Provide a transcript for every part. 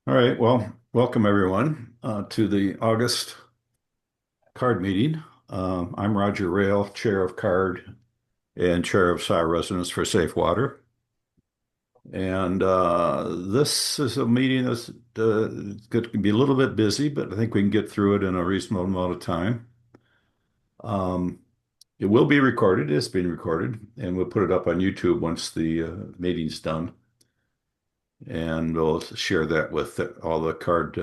All right, well, welcome everyone to the August card meeting. I'm Roger Rayle, Chair of Card and Chair of SAR Residents for Safe Water. And this is a meeting that's going to be a little bit busy, but I think we can get through it in a reasonable amount of time. Um, it will be recorded, it's being recorded, and we'll put it up on YouTube once the meeting's done. And we'll share that with all the card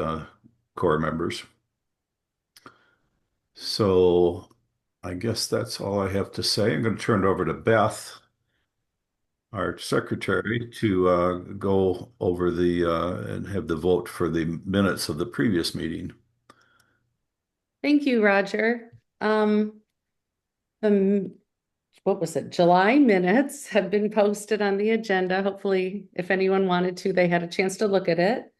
core members. So I guess that's all I have to say. I'm going to turn it over to Beth, our secretary, to go over the and have the vote for the minutes of the previous meeting. Thank you, Roger. The, what was it? July minutes have been posted on the agenda. Hopefully, if anyone wanted to, they had a chance to look at it.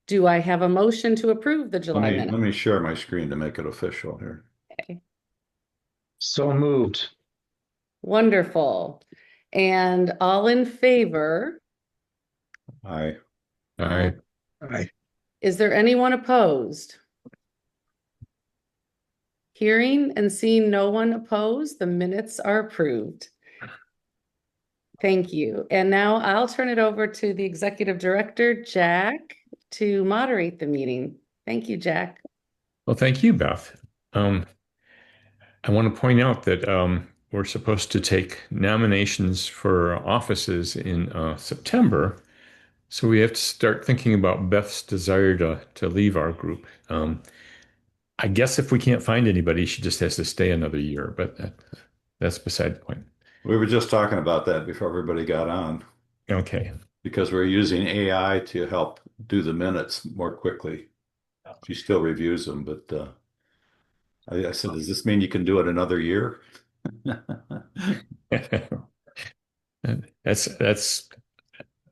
Do I have a motion to approve the Let July me minutes? let me share my screen to make it official here. Okay. So moved. Wonderful. And all in favor? Aye. All right. All right. Is there anyone opposed? Hearing and seeing no one opposed, the minutes are approved. Thank you. And now I'll turn it over to the Executive Director, Jack, to moderate the meeting. Thank you, Jack. Well, thank you, Beth. I want to point out that we're supposed to take nominations for offices in September. So we have to start thinking about Beth's desire to leave our group. I guess if we can't find anybody, she just has to stay another year, but that's beside the point. We were just talking about that before everybody got on Okay. because we're using AI to help do the minutes more quickly. She still reviews them, but I said, does this mean you can do it another year? That's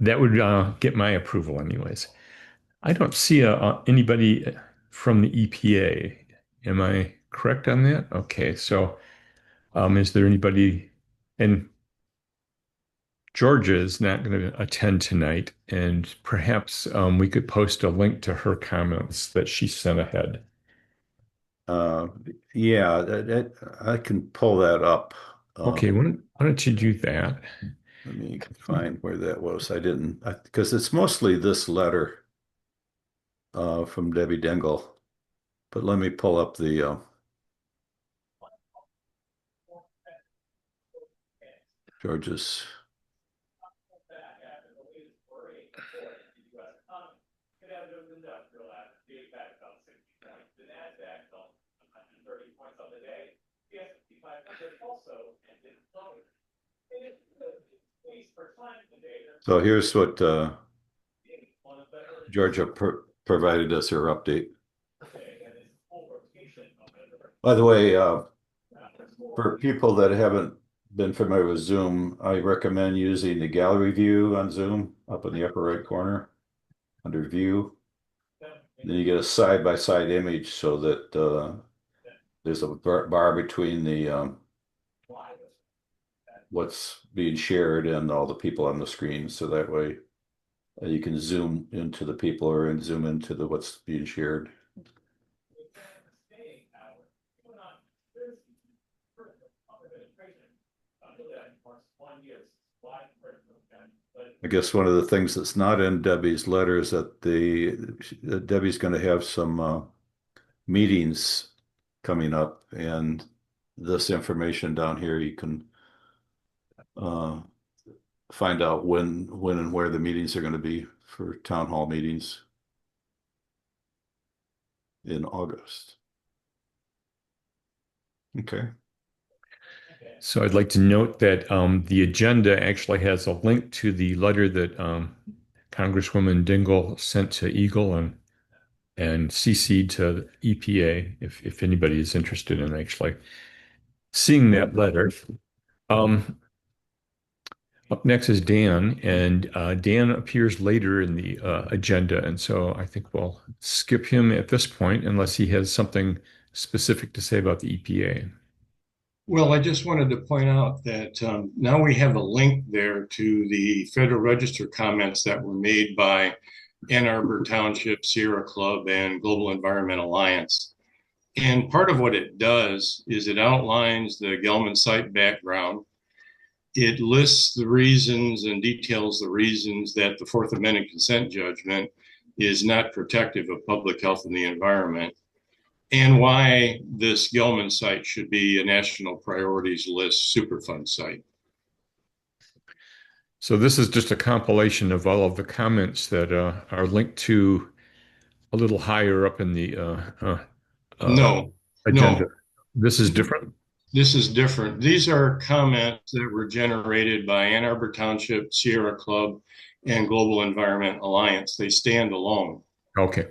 that would get my approval anyways. I don't see anybody from the EPA. Am I correct on that? Okay, so is there anybody? And Georgia is not going to attend tonight, and perhaps we could post a link to her comments that she sent ahead. Uh, yeah, I can pull that up. Okay, why don't you do that? Let me find where that was. I didn't, because it's mostly this letter from Debbie Dingell. But let me pull up the George's. So here's what Georgia provided us her update. By the way, for people that haven't been familiar with Zoom, I recommend using the gallery view on Zoom up in the upper right corner under view. Then you get a side-by-side image so that there's a bar between the what's being shared and all the people on the screen. So that way you can zoom into the people or zoom into the what's being shared. I guess one of the things that's not in Debbie's letter is that Debbie's going to have some meetings coming up, and this information down here you can uh, find out when and where the meetings are going to be for town hall meetings in August. Okay. So I'd like to note that the agenda actually has a link to the letter that Congresswoman Dingell sent to EGLE and CC'd to EPA if anybody is interested in actually seeing that letter. Um, Up next is Dan, and Dan appears later in the agenda, and so I think we'll skip him at this point unless he has something specific to say about the EPA. Well, I just wanted to point out that now we have a link there to the Federal Register comments that were made by Ann Arbor Township, Sierra Club, and Global Environment Alliance. And part of what it does is it outlines the Gelman site background. It lists the reasons and details the reasons that the Fourth Amendment consent judgment is not protective of public health and the environment, and why this Gelman site should be a National Priorities List Superfund site. So this is just a compilation of all of the comments that are linked to a little higher up in the No, agenda. no, This is different? this is different. These are comments that were generated by Ann Arbor Township, Sierra Club, and Global Environment Alliance. They stand alone. Okay.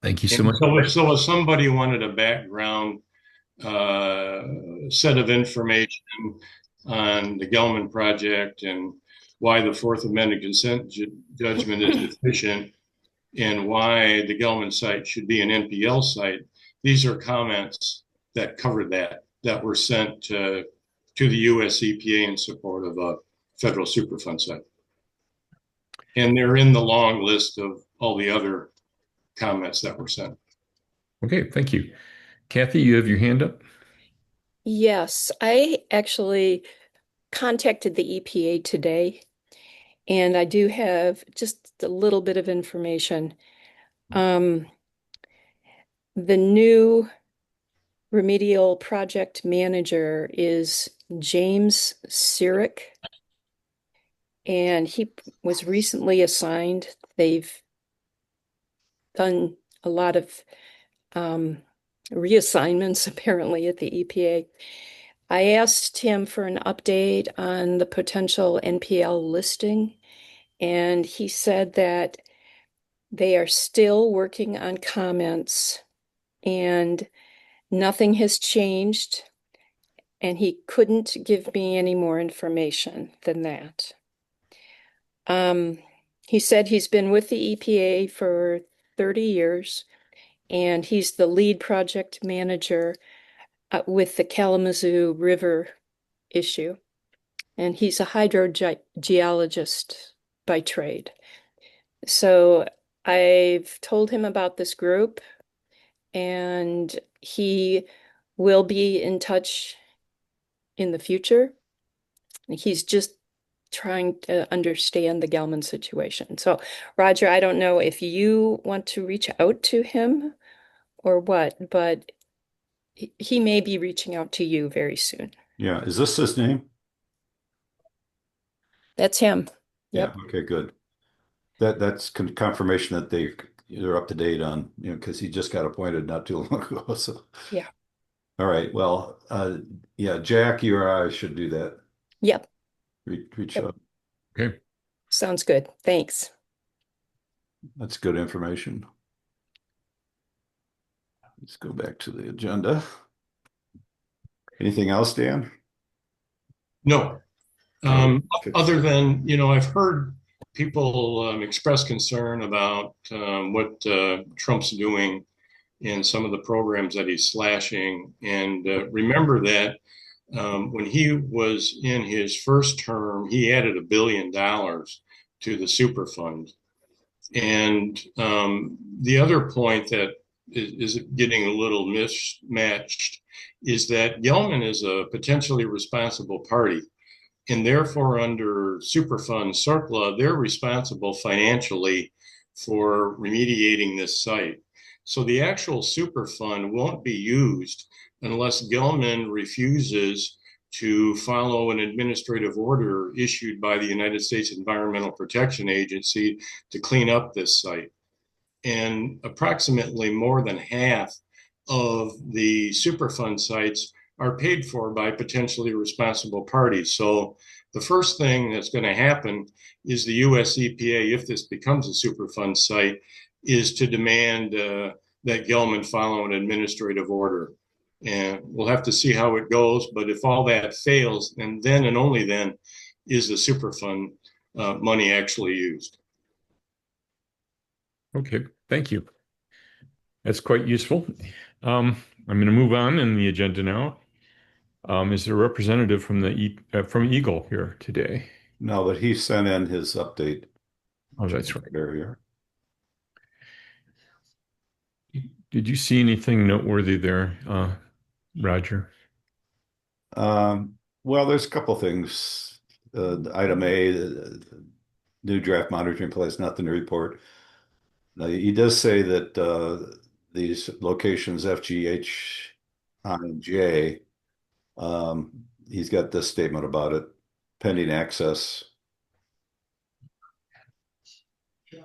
Thank you so And much. so if somebody wanted a background set of information on the Gelman project and why the Fourth Amendment consent judgment is deficient and why the Gelman site should be an NPL site, these are comments that cover that were sent to the US EPA in support of a federal Superfund site. And they're in the long list of all the other comments that were sent. Okay, thank you. Kathy, you have your hand up? Yes, I actually contacted the EPA today, and I do have just a little bit of information. The new remedial project manager is James Sirik, and he was recently assigned. They've done a lot of reassignments apparently at the EPA. I asked him for an update on the potential NPL listing, and he said that they are still working on comments and nothing has changed, and he couldn't give me any more information than that. He said he's been with the EPA for 30 years, and he's the lead project manager with the Kalamazoo River issue. And he's a hydrogeologist by trade. So I've told him about this group, and he will be in touch in the future. He's just trying to understand the Gelman situation. So, Roger, I don't know if you want to reach out to him or what, but he may be reaching out to you very soon. Yeah, is this his name? That's him. Yep. Yeah, okay, good. That's confirmation that they're up to date on, because he just got appointed not too long ago. So Yeah. all right, well, yeah, Jack, you or I should do that. Yep. Reach Yep. out. Okay. Sounds good. Thanks. That's good information. Let's go back to the agenda. Anything else, Dan? No. Okay. Other than, I've heard people express concern about what Trump's doing in some of the programs that he's slashing. And remember that when he was in his first term, he added $1 billion to the Superfund. And the other point that is getting a little mismatched is that Gelman is a potentially responsible party. And therefore, under Superfund CERCLA, they're responsible financially for remediating this site. So the actual Superfund won't be used unless Gelman refuses to follow an administrative order issued by the United States Environmental Protection Agency to clean up this site. And approximately more than half of the Superfund sites are paid for by potentially responsible parties. So the first thing that's going to happen is the US EPA, if this becomes a Superfund site, is to demand that Gelman follow an administrative order. And we'll have to see how it goes. But if all that fails, and then and only then is the Superfund money actually used. Okay, thank you. That's quite useful. I'm going to move on in the agenda now. Is there a representative from from EGLE here today? No, but he sent in his update. Oh, that's right. Barrier. Did you see anything noteworthy there, Roger? Well, there's a couple things. Item A, new draft monitoring place, nothing to report. Now, he does say that these locations, F, G, H, I, and J, he's got this statement about it, pending access.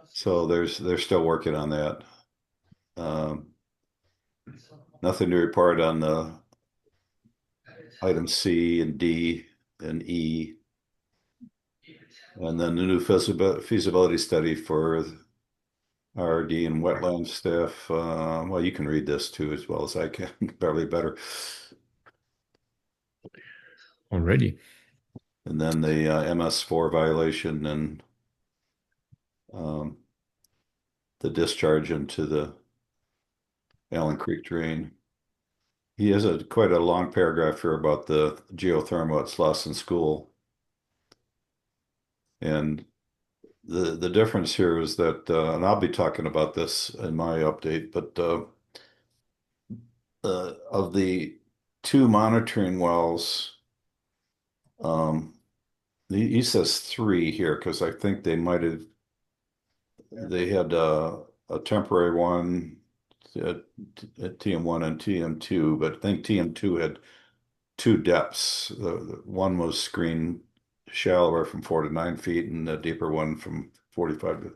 So they're still working on that. Nothing to report on the item C and D and E. And then the new feasibility study for RD and wetland staff. Well, you can read this too as well as I can, barely better. Already. And then the MS4 violation and the discharge into the Allen Creek drain. He has quite a long paragraph here about the geothermal at Slauson School. And the difference here is that, and I'll be talking about this in my update, but of the two monitoring wells, he says three here because I think they had a temporary one at TM1 and TM2, but I think TM2 had two depths. One was screened shallower from 4 to 9 feet, and the deeper one from 40 to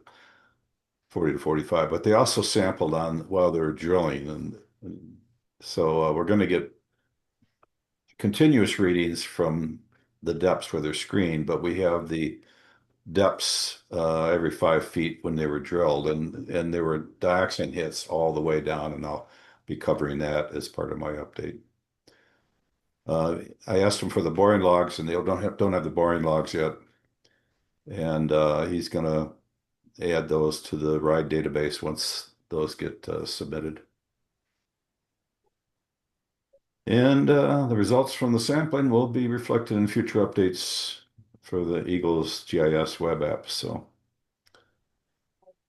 45. But they also sampled on while they were drilling, and so we're going to get continuous readings from the depths where they're screened, but we have the depths every 5 feet when they were drilled, and there were dioxin hits all the way down, and I'll be covering that as part of my update. I asked him for the boring logs, and they don't have the boring logs yet, and he's going to add those to the RIDE database once those get submitted. And the results from the sampling will be reflected in future updates for the EGLE's GIS web app. So,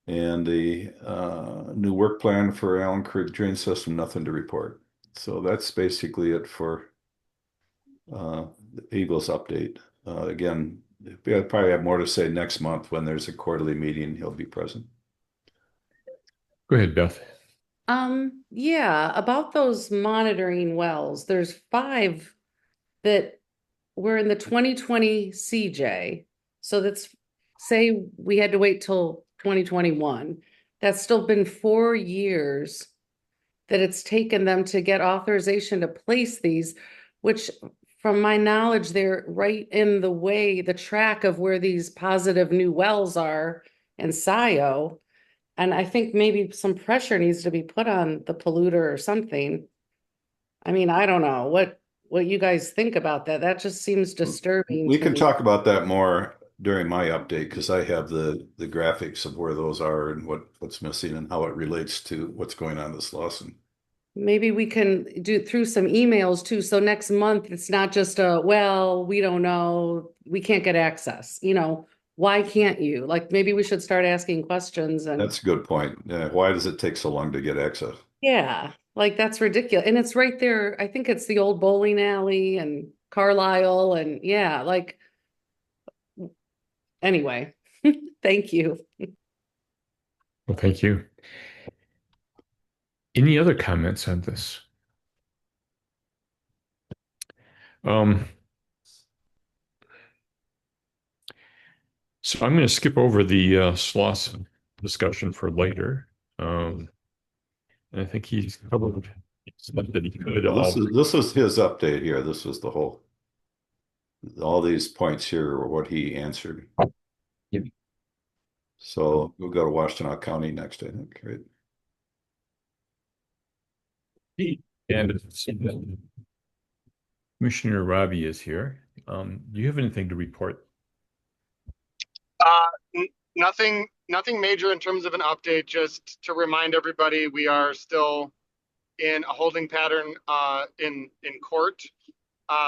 and the new work plan for Allen Creek drain system, nothing to report. So that's basically it for the EGLE's update. Again, I'll probably have more to say next month when there's a quarterly meeting. He'll be present. Go ahead, Beth. Yeah, about those monitoring wells, there's 5 that were in the 2020 CJ. So that's, say we had to wait till 2021. That's still been 4 years that it's taken them to get authorization to place these, which from my knowledge, they're right in the track of where these positive new wells are in SIO. And I think maybe some pressure needs to be put on the polluter or something. I mean, I don't know what you guys think about that. That just seems disturbing We to can me. talk about that more during my update because I have the graphics of where those are and what's missing and how it relates to what's going on this Slauson. Maybe we can do through some emails too. So next month, it's not just well, we don't know, we can't get access. Why can't you? Like maybe we should start asking questions and That's a good point. Why does it take so long to get access? yeah, like that's ridiculous. And it's right there. I think it's the old bowling alley and Carlisle and yeah, like anyway, thank you. Well, thank you. Any other comments on this? So I'm going to skip over the Slauson discussion for later. And I think he's covered stuff that he could. This is his update here. This was all these points here are what he answered. Yep. So we'll go to Washtenaw County next, I think, right? And Commissioner Robbie is here. Do you have anything to report? Nothing major in terms of an update, just to remind everybody, we are still in a holding pattern in court.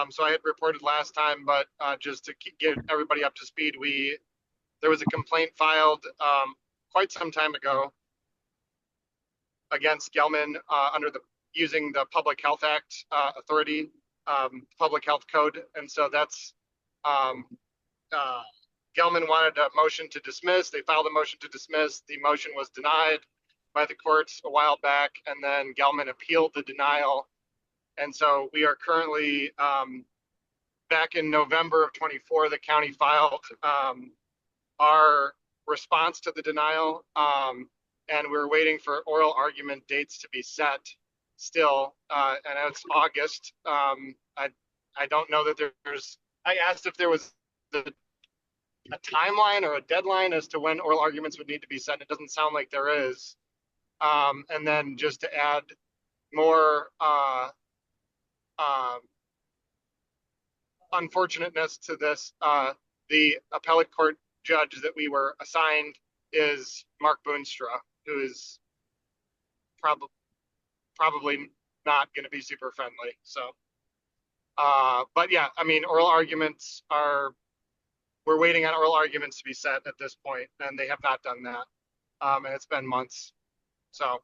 So I had reported last time, but just to get everybody up to speed, we there was a complaint filed quite some time ago against Gelman under using the Public Health Act authority, Public Health Code. And so that's, Gelman wanted a motion to dismiss. They filed a motion to dismiss. The motion was denied by the courts a while back, and then Gelman appealed the denial. And so we are currently, back in November of 24, the county filed our response to the denial, and we're waiting for oral argument dates to be set still, and it's August. I don't know that there's, I asked if there was a timeline or a deadline as to when oral arguments would need to be set. It doesn't sound like there is. And then just to add more unfortunateness to this, the appellate court judge that we were assigned is Mark Boonstra, who is probably not going to be super friendly. So, but yeah, I mean, we're waiting on oral arguments to be set at this point, and they have not done that. And it's been months. So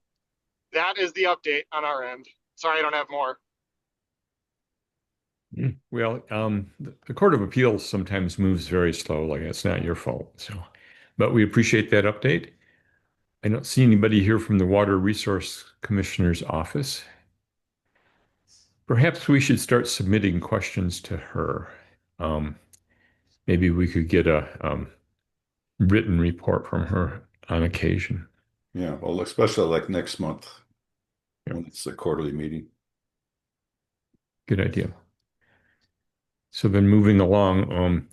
that is the update on our end. Sorry, I don't have more. Well, the Court of Appeals sometimes moves very slowly. It's not your fault. So, but we appreciate that update. I don't see anybody here from the Water Resource Commissioner's office. Perhaps we should start submitting questions to her. Maybe we could get a written report from her on occasion. Yeah, well, especially like next month when it's a quarterly meeting. Good idea. So then moving along,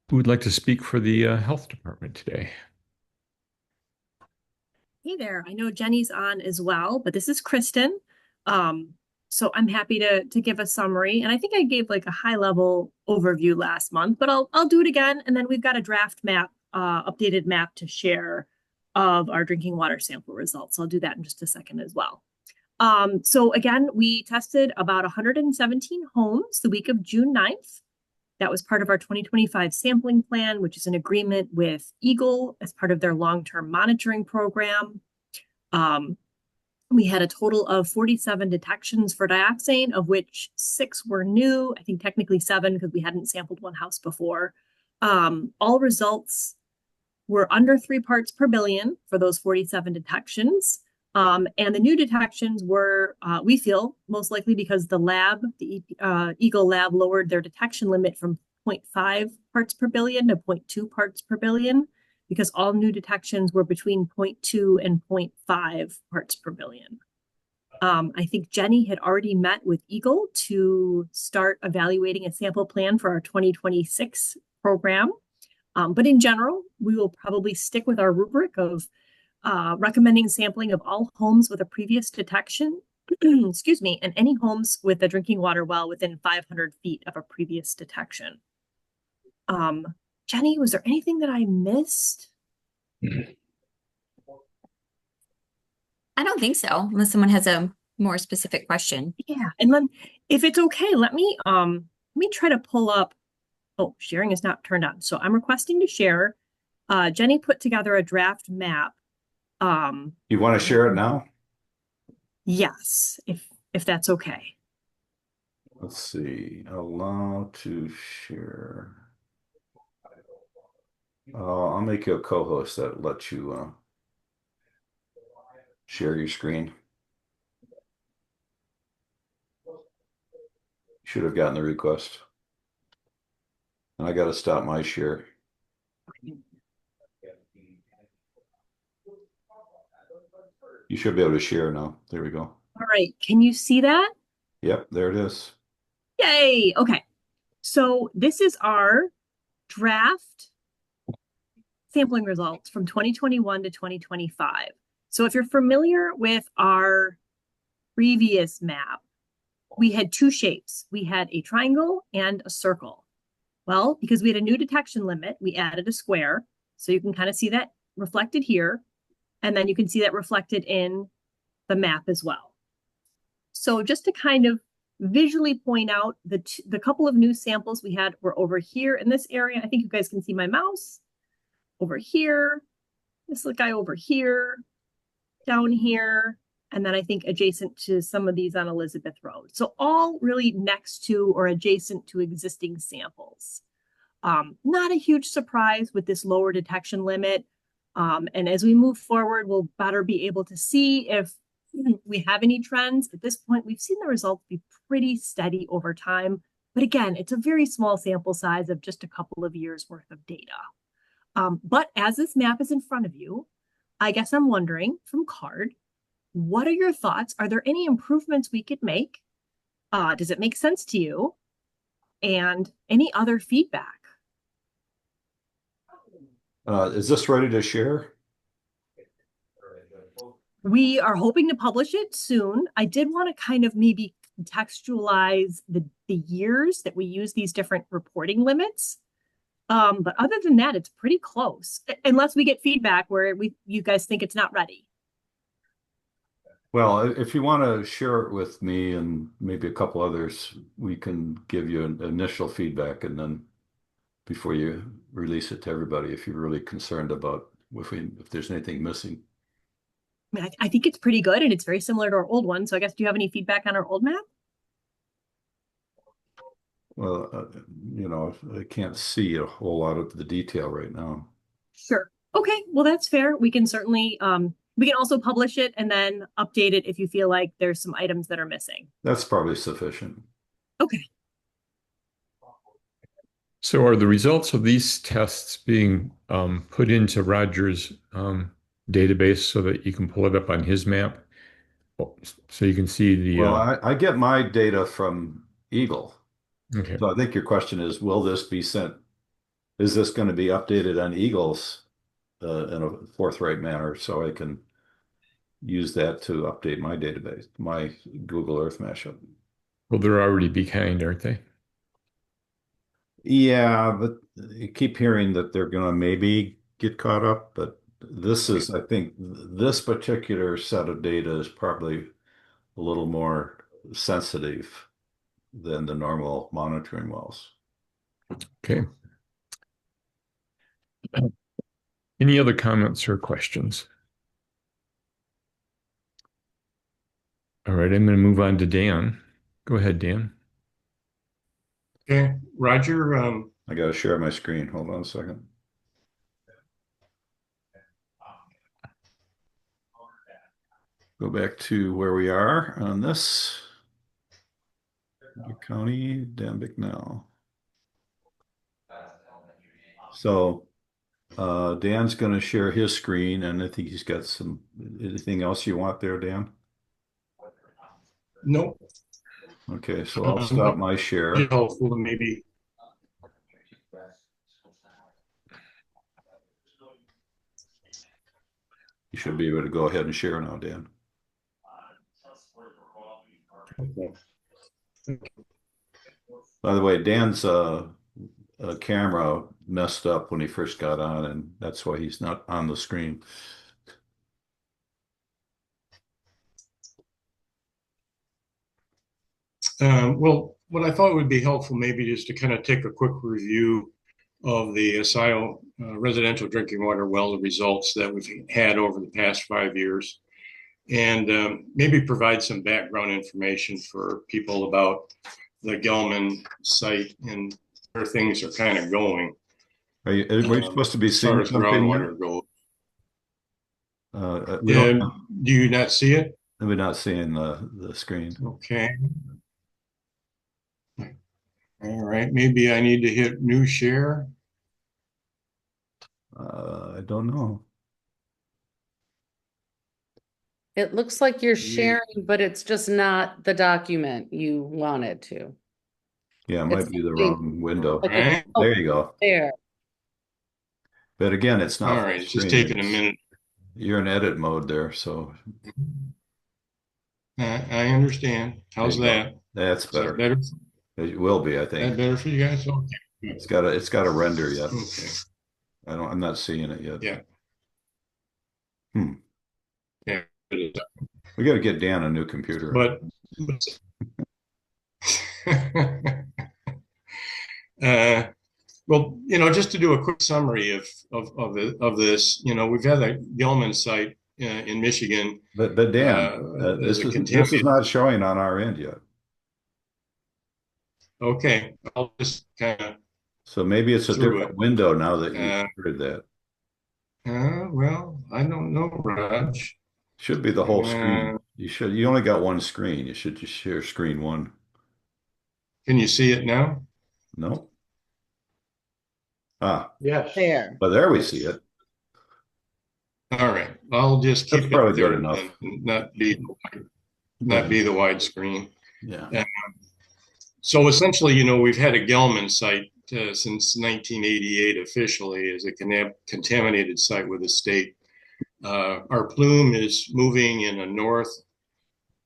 who would like to speak for the health department today? Hey there, I know Jenny's on as well, but this is Kristen. So I'm happy to give a summary. And I think I gave like a high level overview last month, but I'll do it again. And then we've got a draft map, updated map to share of our drinking water sample results. I'll do that in just a second as well. So again, we tested about 117 homes the week of June 9th. That was part of our 2025 sampling plan, which is an agreement with EGLE as part of their long-term monitoring program. We had a total of 47 detections for dioxane, of which 6 were new. I think technically 7 because we hadn't sampled one house before. All results were under 3 parts per billion for those 47 detections. And the new detections were, we feel, most likely because the EGLE lab lowered their detection limit from 0.5 parts per billion to 0.2 parts per billion, because all new detections were between 0.2 and 0.5 parts per billion. I think Jenny had already met with EGLE to start evaluating a sample plan for our 2026 program. But in general, we will probably stick with our rubric of recommending sampling of all homes with a previous detection, excuse me, and any homes with a drinking water well within 500 feet of a previous detection. Jenny, was there anything that I missed? I don't think so, unless someone has a more specific question. Yeah, and then if it's okay, let me try to pull up. Oh, sharing is not turned on, so I'm requesting to share. Jenny put together a draft map. You want to share it now? Yes, if that's okay. Let's see. Allow to share. I'll make you a co-host that lets you share your screen. Should have gotten the request. And I got to stop my share. You should be able to share now. There we go. All right, can you see that? Yep, there it is. Yay! Okay, so this is our draft sampling results from 2021 to 2025. So if you're familiar with our previous map, we had 2 shapes. We had a triangle and a circle. Well, because we had a new detection limit, we added a square. So you can kind of see that reflected here. And then you can see that reflected in the map as well. So just to kind of visually point out the couple of new samples we had were over here in this area. I think you guys can see my mouse over here. This guy over here, down here, and then I think adjacent to some of these on Elizabeth Road. So all really next to or adjacent to existing samples. Not a huge surprise with this lower detection limit. And as we move forward, we'll better be able to see if we have any trends. At this point, we've seen the results be pretty steady over time. But again, it's a very small sample size of just a couple of years worth of data. But as this map is in front of you, I guess I'm wondering from CARD, what are your thoughts? Are there any improvements we could make? Does it make sense to you? And any other feedback? Is this ready to share? We are hoping to publish it soon. I did want to kind of maybe contextualize the years that we use these different reporting limits. But other than that, it's pretty close, unless we get feedback where you guys think it's not ready. Well, if you want to share it with me and maybe a couple others, we can give you an initial feedback, and then before you release it to everybody, if you're really concerned about if there's anything missing. I mean, I think it's pretty good, and it's very similar to our old one. So I guess, do you have any feedback on our old map? Well, I can't see a whole lot of the detail right now. Sure. Okay. Well, that's fair. We can certainly, we can also publish it and then update it if you feel like there's some items that are missing. That's probably sufficient. Okay. So are the results of these tests being put into Roger's database so that you can pull it up on his map? So you can see the... Well, I get my data from EGLE. Okay. So I think your question is, will this be sent? Is this going to be updated on EGLE's in a forthright manner so I can use that to update my database, my Google Earth mashup? Well, they're already behind, aren't they? Yeah, but you keep hearing that they're going to maybe get caught up, but this is, I think, this particular set of data is probably a little more sensitive than the normal monitoring wells. Okay. Any other comments or questions? All right, I'm going to move on to Dan. Go ahead, Dan. Okay, Roger. I got to share my screen. Hold on a second. Go back to where we are on this. County, Dan Bicknell. So Dan's going to share his screen, and I think he's got anything else you want there, Dan? Nope. Okay, so I'll stop my share. Helpful to maybe. You should be able to go ahead and share now, Dan. By the way, Dan's camera messed up when he first got on, and that's why he's not on the screen. Well, what I thought would be helpful maybe just to kind of take a quick review of the SIO residential drinking water well results that we've had over the past 5 years, and maybe provide some background information for people about the Gelman site and where things are kind of going. Are we supposed to be seeing as far as something? groundwater goes. Do you not see it? We're not seeing the screen. Okay. All right, maybe I need to hit new share. I don't know. It looks like you're sharing, but it's just not the document you wanted to. Yeah, it might be the wrong window. Right. There you go. There. But again, it's not. All right, it's just taking a minute. You're in edit mode there, so. I understand. How's that? That's better. Better? It will be, I think. That better for you guys? Okay. It's got to render yet. Okay. I'm not seeing it yet. Yeah. We got to get Dan a new computer. But Well, just to do a quick summary of this, we've had a Gelman site in Michigan. But Dan, this is not showing on our end yet. Okay, I'll just kind of. So maybe it's a different window now that you shared that. Well, I don't know, Raj. Should be the whole screen. You only got one screen. You should just share screen one. Can you see it now? No. Yes. There. But there we see it. All right. I'll just keep That's probably it there good enough. and not be the widescreen. Yeah. So essentially, we've had a Gelman site since 1988 officially as a contaminated site with the state. Our plume is moving in a north,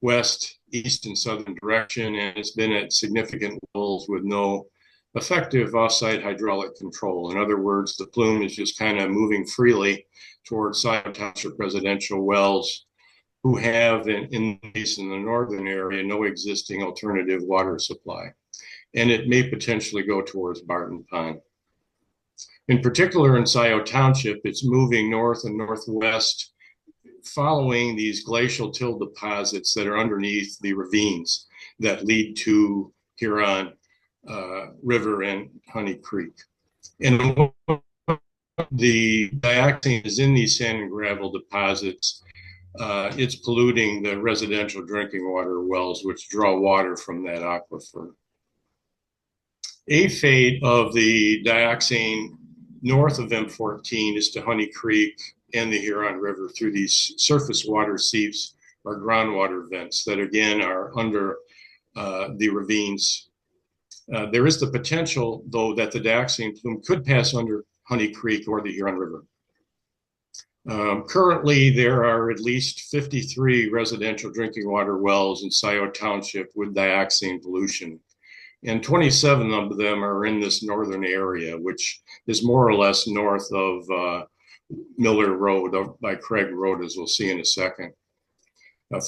west, east, and southern direction, and it's been at significant levels with no effective offsite hydraulic control. In other words, the plume is just kind of moving freely towards Scioto Township residential wells who have, in the northern area, no existing alternative water supply. And it may potentially go towards Barton Pond. In particular, in Scioto Township, it's moving north and northwest, following these glacial till deposits that are underneath the ravines that lead to Huron River and Honey Creek. And the dioxin is in these sand and gravel deposits. It's polluting the residential drinking water wells, which draw water from that aquifer. A fate of the dioxin north of M14 is to Honey Creek and the Huron River through these surface water seeps or groundwater vents that again are under the ravines. There is the potential, though, that the dioxin plume could pass under Honey Creek or the Huron River. Currently, there are at least 53 residential drinking water wells in Scioto Township with dioxin pollution. And 27 of them are in this northern area, which is more or less north of Miller Road by Craig Road, as we'll see in a second.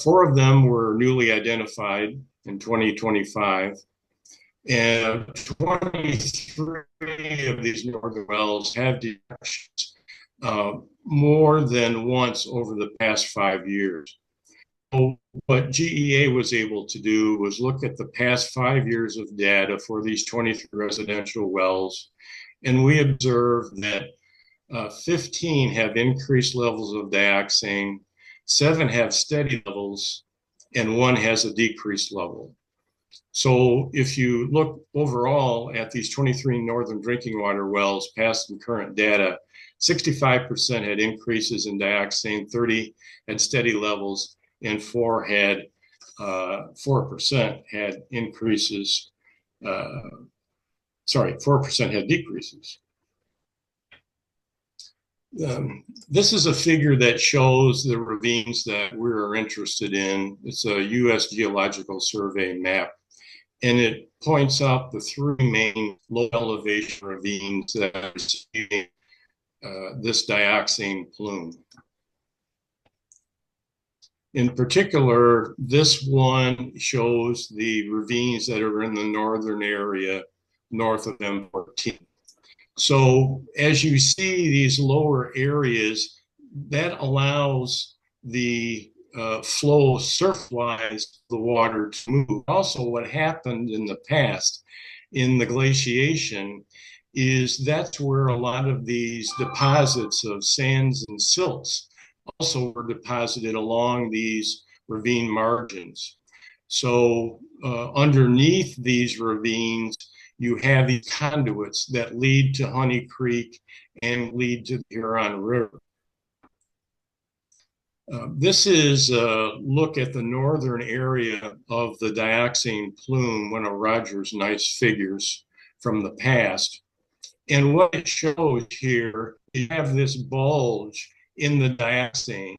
4 of them were newly identified in 2025. And 23 of these northern wells have detections more than once over the past 5 years. So what GEA was able to do was look at the past 5 years of data for these 23 residential wells, and we observed that 15 have increased levels of dioxin, 7 have steady levels, and 1 has a decreased level. So if you look overall at these 23 northern drinking water wells, past and current data, 65% had increases in dioxin, 30 had steady levels, and 4% had increases. 4% had decreases. This is a figure that shows the ravines that we're interested in. It's a U.S. Geological Survey map, and it points out the 3 main low elevation ravines that are receiving this dioxin plume. In particular, this one shows the ravines that are in the northern area north of M14. So as you see these lower areas, that allows the flow surf-wise the water to move. Also, what happened in the past in the glaciation is that's where a lot of these deposits of sands and silts also were deposited along these ravine margins. So underneath these ravines, you have these conduits that lead to Honey Creek and lead to the Huron River. This is a look at the northern area of the dioxin plume, one of Roger's nice figures from the past. And what it shows here, you have this bulge in the dioxin.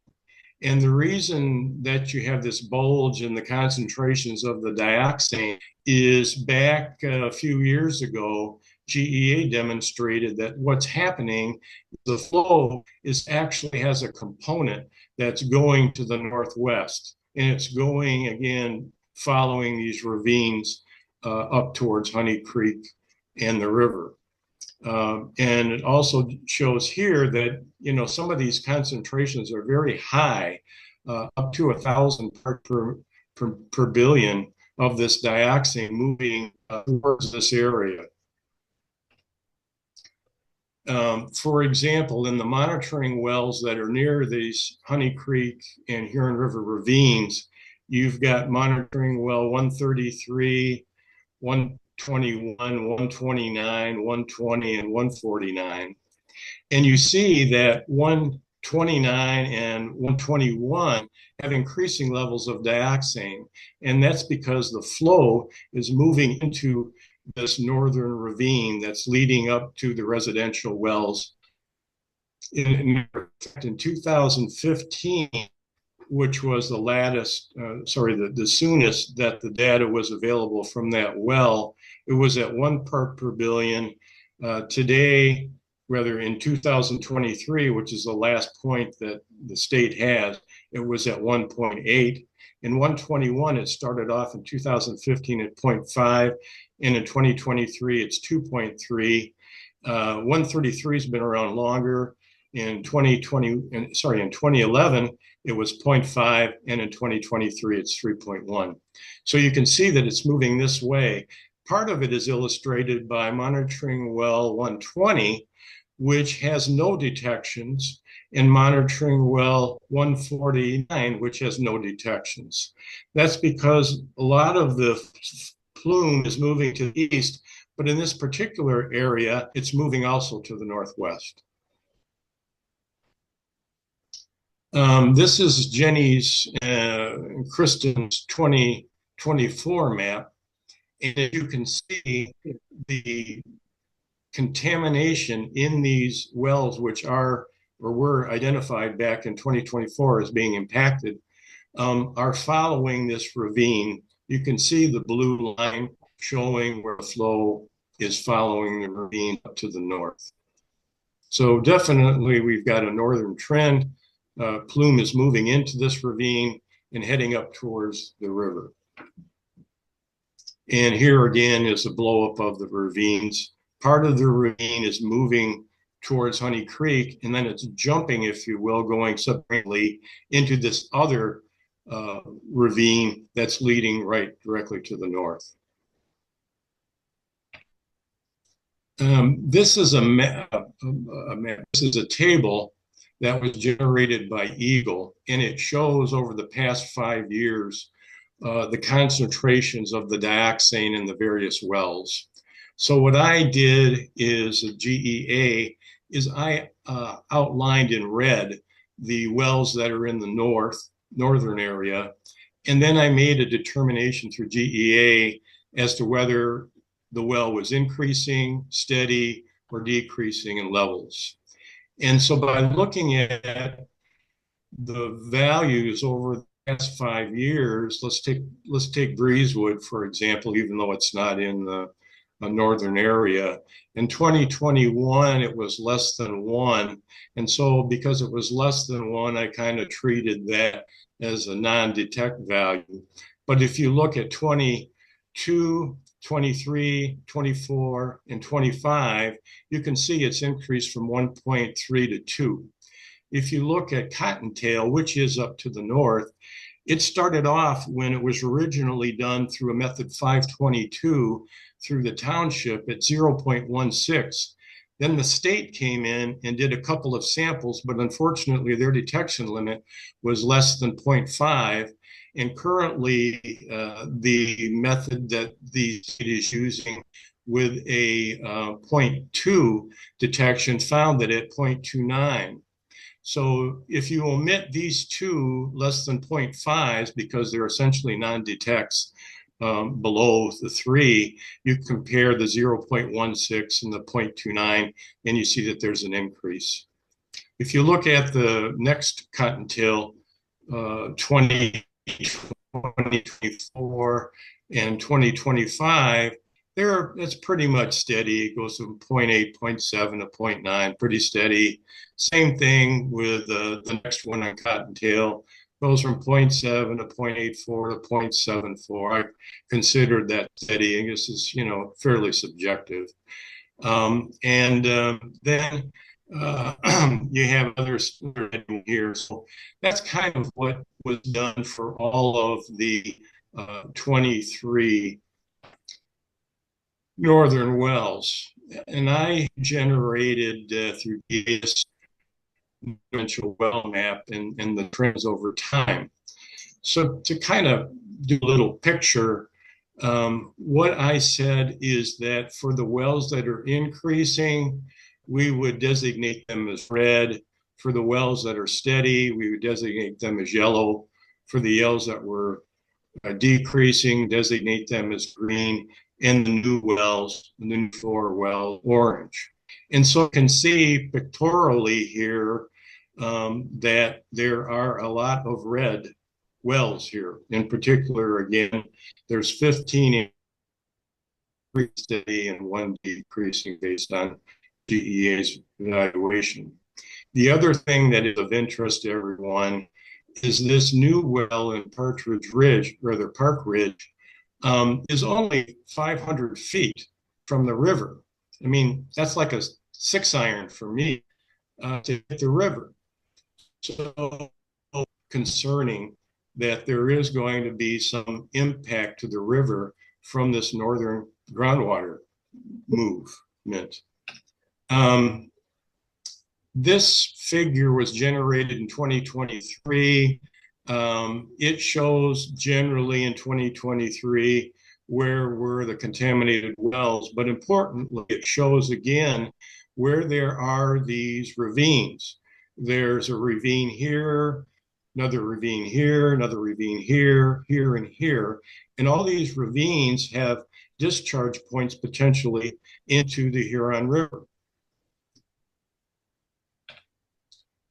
And the reason that you have this bulge in the concentrations of the dioxin is back a few years ago, GEA demonstrated that what's happening, the flow actually has a component that's going to the northwest. And it's going, again, following these ravines up towards Honey Creek and the river. And it also shows here that, some of these concentrations are very high, up to 1,000 parts per billion of this dioxane moving towards this area. For example, in the monitoring wells that are near these Honey Creek and Huron River ravines, you've got monitoring well 133, 121, 129, 120, and 149. And you see that 129 and 121 have increasing levels of dioxane. And that's because the flow is moving into this northern ravine that's leading up to the residential wells. In 2015, which was the latest, the soonest that the data was available from that well, it was at 1 part per billion. Today, rather in 2023, which is the last point that the state has, it was at 1.8. In 121, it started off in 2015 at 0.5, and in 2023, it's 2.3. 133 has been around longer. In 2011, it was 0.5, and in 2023, it's 3.1. So you can see that it's moving this way. Part of it is illustrated by monitoring well 120, which has no detections, and monitoring well 149, which has no detections. That's because a lot of the plume is moving to the east, but in this particular area, it's moving also to the northwest. This is Jenny's and Kristen's 2024 map. And as you can see, the contamination in these wells, which are or were identified back in 2024 as being impacted, are following this ravine. You can see the blue line showing where the flow is following the ravine up to the north. So definitely we've got a northern trend. Plume is moving into this ravine and heading up towards the river. And here again is a blow up of the ravines. Part of the ravine is moving towards Honey Creek, and then it's jumping, if you will, going subsequently into this other ravine that's leading right directly to the north. This is a map. This is a table that was generated by EGLE, and it shows over the past 5 years the concentrations of the dioxane in the various wells. So what I did is a GEA is I outlined in red the wells that are in the northern area, and then I made a determination through GEA as to whether the well was increasing, steady, or decreasing in levels. And so by looking at the values over the past 5 years, let's take Breezewood, for example, even though it's not in the northern area. In 2021, it was less than 1. And so because it was less than 1, I kind of treated that as a non-detect value. But if you look at 22, 23, 24, and 25, you can see it's increased from 1.3 to 2. If you look at Cottontail, which is up to the north, it started off when it was originally done through a method 522 through the township at 0.16. Then the state came in and did a couple of samples, but unfortunately their detection limit was less than 0.5. And currently the method that the state is using with a 0.2 detection found that at 0.29. So if you omit these two less than 0.5s because they're essentially non-detects below the 3, you compare the 0.16 and the 0.29 and you see that there's an increase. If you look at the next Cottontail, 2024 and 2025, that's pretty much steady. It goes from 0.8, 0.7 to 0.9, pretty steady. Same thing with the next one on Cottontail, goes from 0.7 to 0.84 to 0.74. I considered that steady. I guess is, fairly subjective. Then you have others here. So that's kind of what was done for all of the 23 northern wells. And I generated through GIS dimensional well map and the trends over time. So to kind of do a little picture, what I said is that for the wells that are increasing, we would designate them as red. For the wells that are steady, we would designate them as yellow. For the wells that were decreasing, designate them as green. And the new wells, the new 4 wells, orange. And so you can see pictorially here that there are a lot of red wells here. In particular, again, there's 15 steady and 1 decreasing based on GEA's evaluation. The other thing that is of interest to everyone is this new well in Partridge Ridge, rather Park Ridge, is only 500 feet from the river. I mean, that's like a 6-iron for me to hit the river. So concerning that there is going to be some impact to the river from this northern groundwater movement. This figure was generated in 2023. It shows generally in 2023 where were the contaminated wells, but importantly, it shows again where there are these ravines. There's a ravine here, another ravine here, another ravine here, here, and here. And all these ravines have discharge points potentially into the Huron River.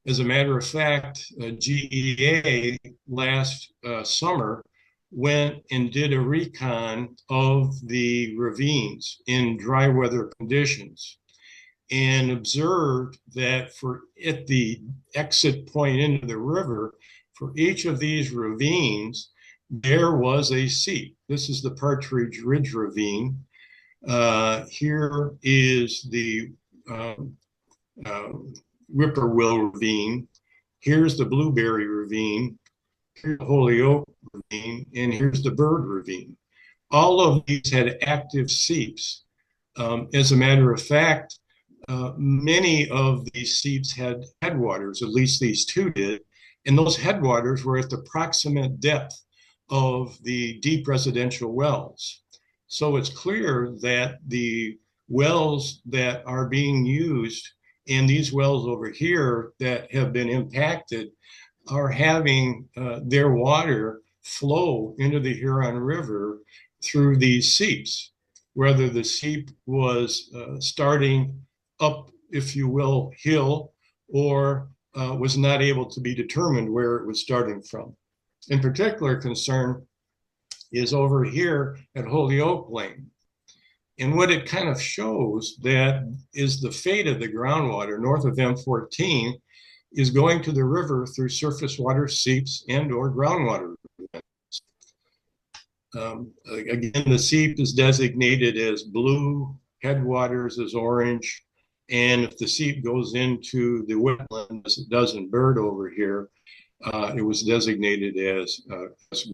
As a matter of fact, GEA last summer went and did a recon of the ravines in dry weather conditions and observed that at the exit point into the river, for each of these ravines, there was a seep. This is the Partridge Ridge Ravine. Here is the Whippoorwill Ravine. Here's the Blueberry Ravine. Here's the Holyoke Ravine, and here's the Bird Ravine. All of these had active seeps. As a matter of fact, many of these seeps had headwaters, at least these 2 did, and those headwaters were at the proximate depth of the deep residential wells. So it's clear that the wells that are being used and these wells over here that have been impacted are having their water flow into the Huron River through these seeps. Whether the seep was starting up, if you will, hill, or was not able to be determined where it was starting from. In particular concern is over here at Holyoke Lane. And what it kind of shows that is the fate of the groundwater north of M14 is going to the river through surface water seeps and or groundwater. Again, the seep is designated as blue, headwaters as orange, and if the seep goes into the wetland, as it does in Bird over here, it was designated as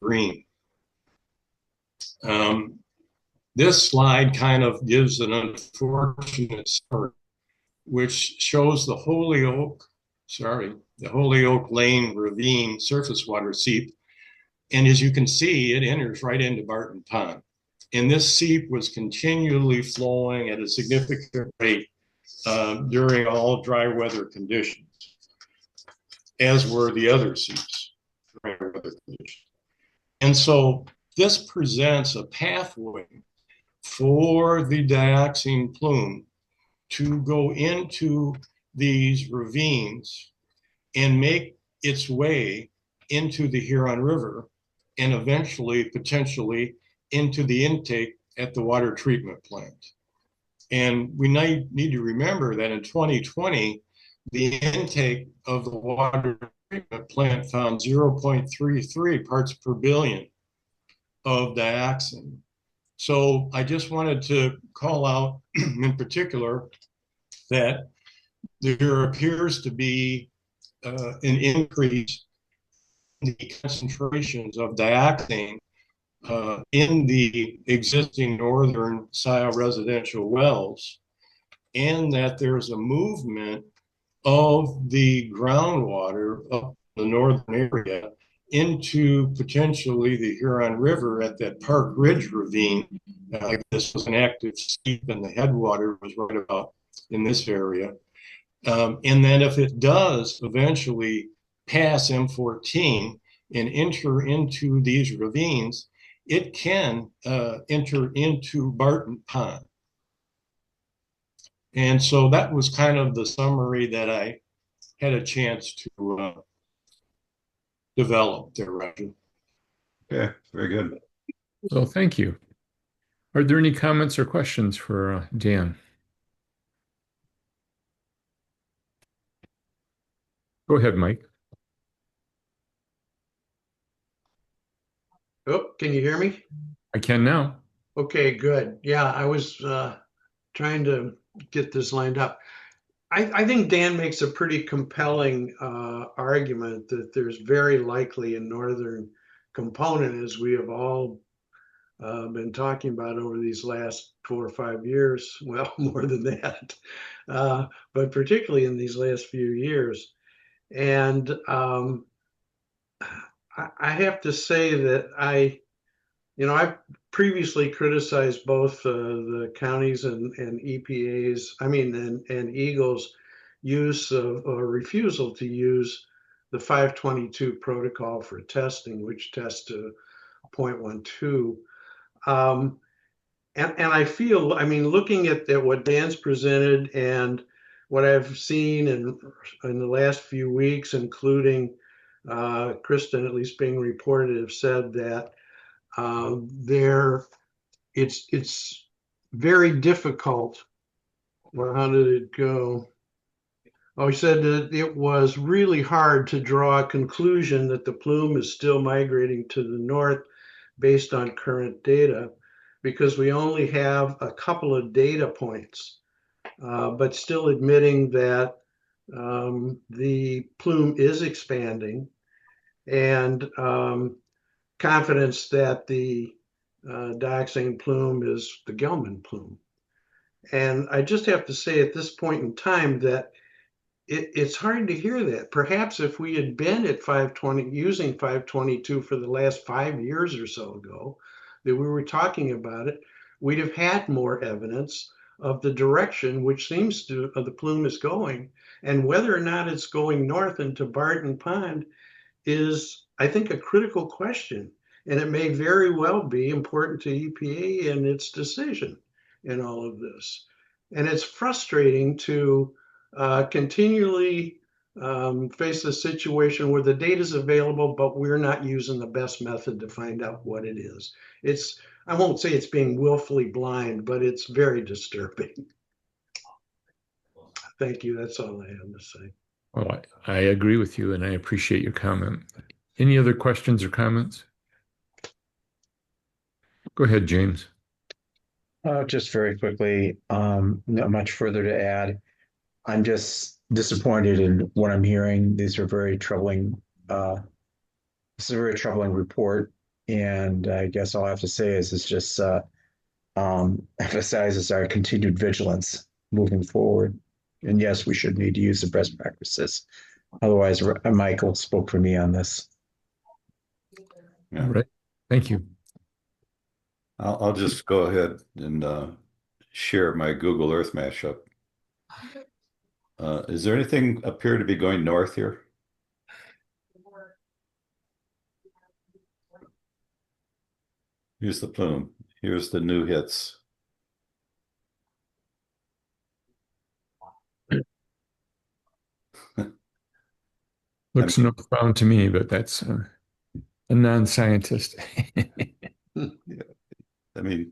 green. This slide kind of gives an unfortunate story, which shows the Holyoke Lane Ravine surface water seep. And as you can see, it enters right into Barton Pond. And this seep was continually flowing at a significant rate during all dry weather conditions, as were the other seeps during weather conditions. And so this presents a pathway for the dioxine plume to go into these ravines and make its way into the Huron River and eventually, potentially, into the intake at the water treatment plant. And we need to remember that in 2020, the intake of the water treatment plant found 0.33 parts per billion of dioxin. So I just wanted to call out in particular that there appears to be an increase in the concentrations of dioxin in the existing northern Sioux residential wells, and that there's a movement of the groundwater up the northern area into potentially the Huron River at that Park Ridge ravine. This was an active steep, and the headwater was right about in this area. And then if it does eventually pass M14 and enter into these ravines, it can enter into Barton Pond. And so that was kind of the summary that I had a chance to develop there, Roger. Okay, very good. So thank you. Are there any comments or questions for Dan? Go ahead, Mike. Oh, can you hear me? I can now. Okay, good. Yeah, I was trying to get this lined up. I think Dan makes a pretty compelling argument that there's very likely a northern component, as we have all been talking about over these last 4 or 5 years. Well, more than that, but particularly in these last few years. And I have to say that I've previously criticized both the counties and EPA's, and EGLE's use of or refusal to use the 522 protocol for testing, which tests to 0.12. And I feel, looking at what Dan's presented and what I've seen in the last few weeks, including Kristen, at least being reported, have said that it's very difficult. Well, how did it go? Oh, he said that it was really hard to draw a conclusion that the plume is still migrating to the north based on current data, because we only have a couple of data points, but still admitting that the plume is expanding, and confidence that the dioxane plume is the Gelman plume. And I just have to say at this point in time that it's hard to hear that. Perhaps if we had been at 520, using 522 for the last 5 years or so ago, that we were talking about it, we'd have had more evidence of the direction which seems to the plume is going, and whether or not it's going north into Barton Pond is, I think, a critical question, and it may very well be important to EPA in its decision in all of this. And it's frustrating to continually face a situation where the data is available, but we're not using the best method to find out what it is. I won't say it's being willfully blind, but it's very disturbing. Thank you. That's all I have to say. Well, I agree with you, and I appreciate your comment. Any other questions or comments? Go ahead, James. Just very quickly, not much further to add. I'm just disappointed in what I'm hearing. These are very troubling. This is a very troubling report, and I guess all I have to say is it's just emphasizes our continued vigilance moving forward. And yes, we should need to use the best practices. Otherwise, Michael spoke for me on this. Yeah. All right. Thank you. I'll just go ahead and share my Google Earth mashup. Is there anything appear to be going north here? Here's the plume. Here's the new hits. Looks northbound to me, but that's a non-scientist. I mean,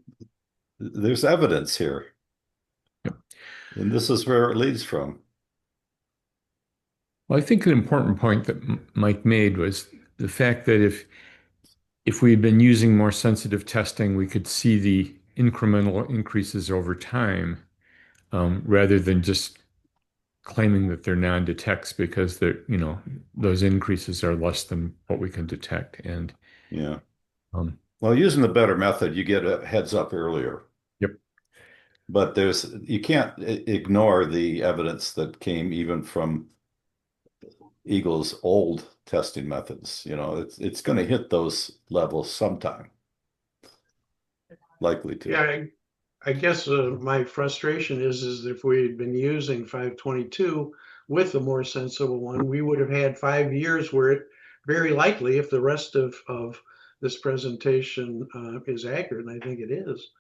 there's evidence here. Yep. And this is where it leads from. Well, I think an important point that Mike made was the fact that if we had been using more sensitive testing, we could see the incremental increases over time, rather than just claiming that they're non-detects because those increases are less than what we can detect. And Yeah. um, Well, using the better method, you get a heads up earlier. yep. But you can't ignore the evidence that came even from EGLE's old testing methods. It's going to hit those levels sometime. Likely to. Yeah, I guess my frustration is if we had been using 522 with a more sensible one, we would have had 5 years where it very likely, if the rest of this presentation is accurate, and I think it is,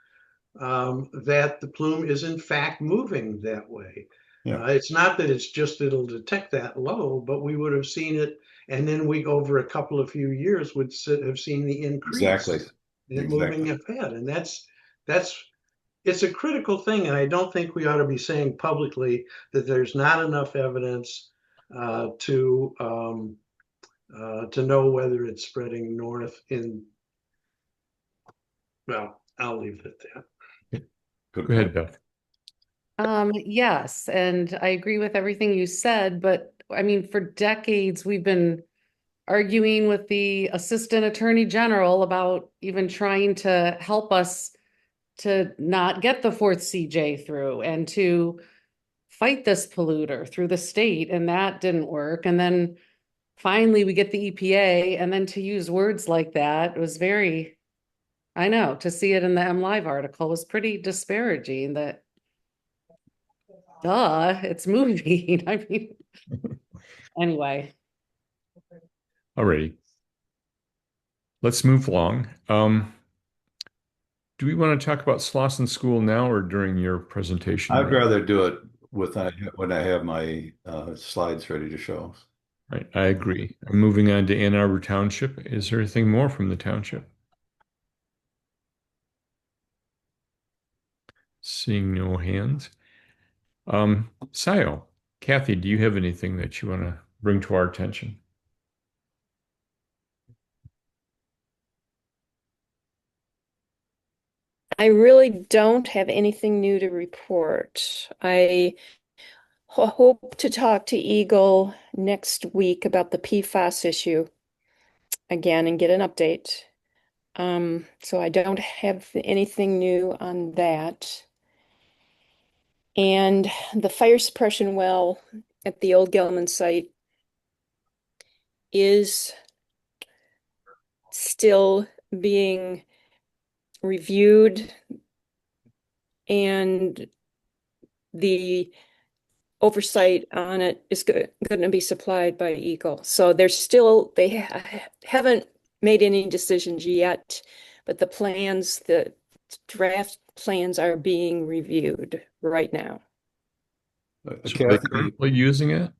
that the plume is in fact moving that way. Yeah. It's not that it's just it'll detect that low, but we would have seen it, and then we over a couple of few years would have seen the increase. Exactly. And it moving ahead, and that's it's a critical thing, and I don't think we ought to be saying publicly that there's not enough evidence to know whether it's spreading north in. Well, I'll leave it at that. Go ahead, Beth. Yes, and I agree with everything you said, but I mean, for decades, we've been arguing with the Assistant Attorney General about even trying to help us to not get the fourth CJ through and to fight this polluter through the state, and that didn't work. And then finally we get the EPA, and then to use words like that was very, I know, to see it in the MLive article was pretty disparaging that, duh, it's moving. I mean, anyway. Alrighty. Let's move along. Do we want to talk about Slauson School now or during your presentation? I'd rather do it when I have my slides ready to show. Right, I agree. I'm moving on to Ann Arbor Township. Is there anything more from the township? Seeing no hands. Sayo, Kathy, do you have anything that you want to bring to our attention? I really don't have anything new to report. I hope to talk to EGLE next week about the PFAS issue again and get an update. So I don't have anything new on that. And the fire suppression well at the old Gelman site is still being reviewed, and the oversight on it is going to be supplied by EGLE. So they haven't made any decisions yet, but the draft plans are being reviewed right now. So are they currently using it?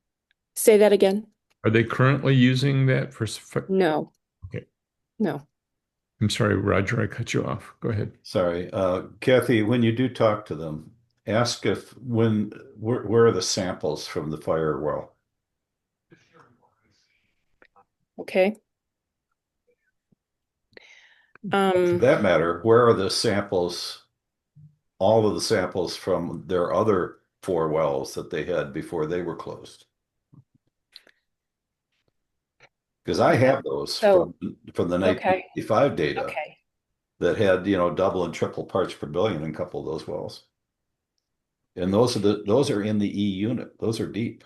Say that again. Are they currently using that for? No. Okay. No. I'm sorry, Roger, I cut you off. Go ahead. Sorry. Kathy, when you do talk to them, ask where are the samples from the fire well? Okay. For that matter, where are the samples, all of the samples from their other 4 wells that they had before they were closed? Because I have those from the 1985 data that had, double and triple parts per billion in a couple of those wells. And those are in the E unit. Those are deep.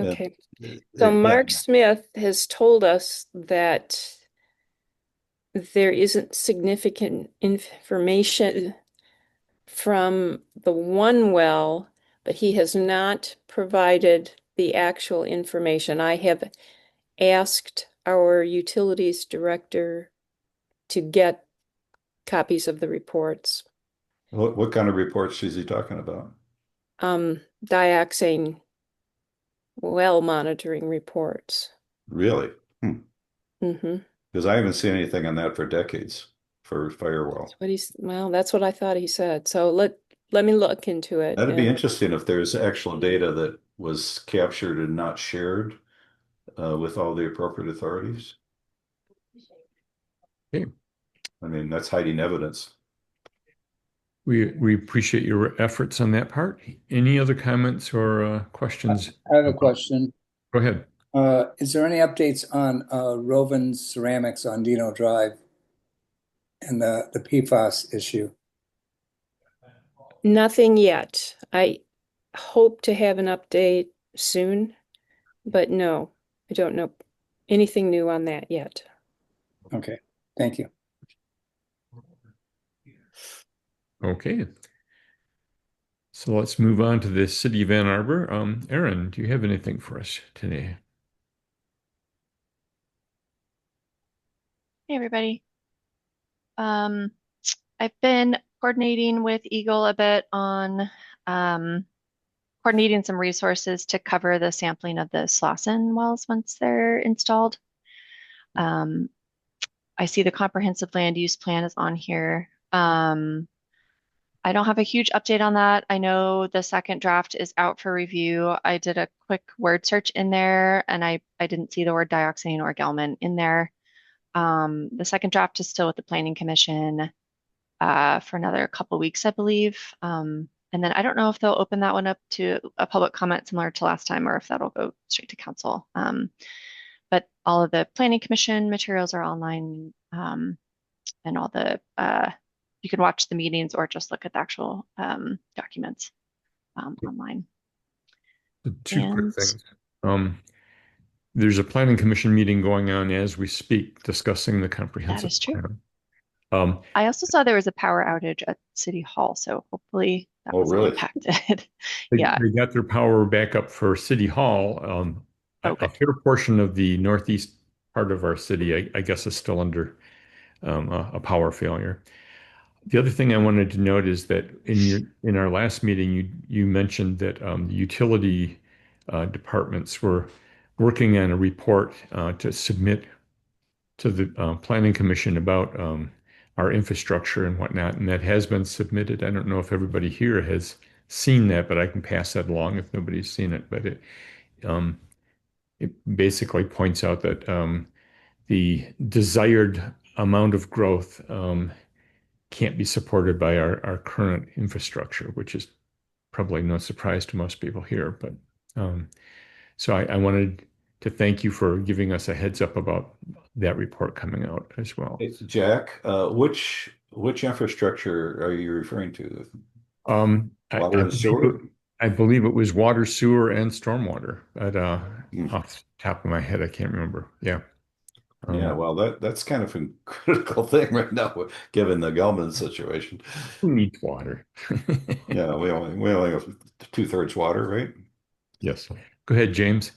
Okay. So Mark Smith has told us that there isn't significant information from the one well, but he has not provided the actual information. I have asked our utilities director to get copies of the reports. What kind of reports is he talking about? Dioxane well monitoring reports. Really? Mm-hmm. Because I haven't seen anything on that for decades for firewall. That's what I thought he said. So let me look into it. That'd be and- interesting if there's actual data that was captured and not shared with all the appropriate authorities. Okay. I mean, that's hiding evidence. We appreciate your efforts on that part. Any other comments or questions? I have a question. Go ahead. Is there any updates on Roven Ceramics on Dino Drive and the PFAS issue? Nothing yet. I hope to have an update soon, but no, I don't know anything new on that yet. Okay, thank you. Okay. So let's move on to the City of Ann Arbor. Aaron, do you have anything for us today? Hey, everybody. I've been coordinating with EGLE a bit on coordinating some resources to cover the sampling of the Slauson wells once they're installed. I see the comprehensive land use plan is on here. I don't have a huge update on that. I know the second draft is out for review. I did a quick word search in there and I didn't see the word dioxane or Gelman in there. The second draft is still with the Planning Commission for another couple weeks, I believe. And then I don't know if they'll open that one up to a public comment similar to last time or if that'll go straight to council. But all of the Planning Commission materials are online and all the you can watch the meetings or just look at the actual documents online. Two quick things. There's a Planning Commission meeting going on as we speak, discussing the comprehensive That is true. plan. I also saw there was a power outage at City Hall, so hopefully that wasn't really? impacted. They, Yeah. they got their power back up for City Hall. A fair portion of the northeast part of our city, I guess, is still under a power failure. The other thing I wanted to note is that in our last meeting, you mentioned that the utility departments were working on a report to submit to the Planning Commission about our infrastructure and whatnot, and that has been submitted. I don't know if everybody here has seen that, but I can pass that along if nobody's seen it. But it basically points out that the desired amount of growth can't be supported by our current infrastructure, which is probably no surprise to most people here. But so I wanted to thank you for giving us a heads up about that report coming out as well. Hey, Jack, which infrastructure are you referring to? Water and sewer? I believe it was water, sewer, and stormwater. But off the top of my head, I can't remember. Yeah. Yeah, well, that's kind of a critical thing right now, given the Gelman situation. Who needs water? Yeah, we only have 2/3 water, right? Yes. Go ahead, James.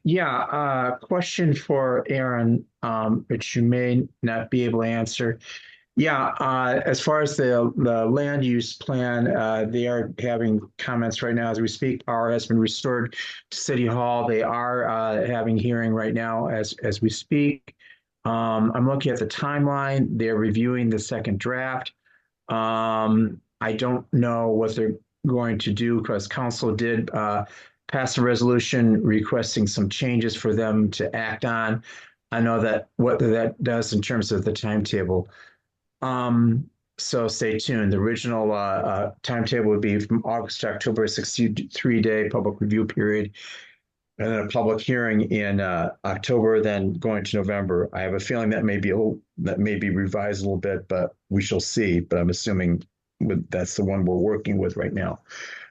Yeah, question for Aaron, which you may not be able to answer. Yeah, as far as the land use plan, they are having comments right now as we speak. Power has been restored to City Hall. They are having hearing right now as we speak. I'm looking at the timeline. They're reviewing the second draft. I don't know what they're going to do because council did pass a resolution requesting some changes for them to act on. I know that what that does in terms of the timetable. So stay tuned. The original timetable would be from August to October, 63-day public review period, and then a public hearing in October, then going to November. I have a feeling that may be revised a little bit, but we shall see. But I'm assuming that's the one we're working with right now.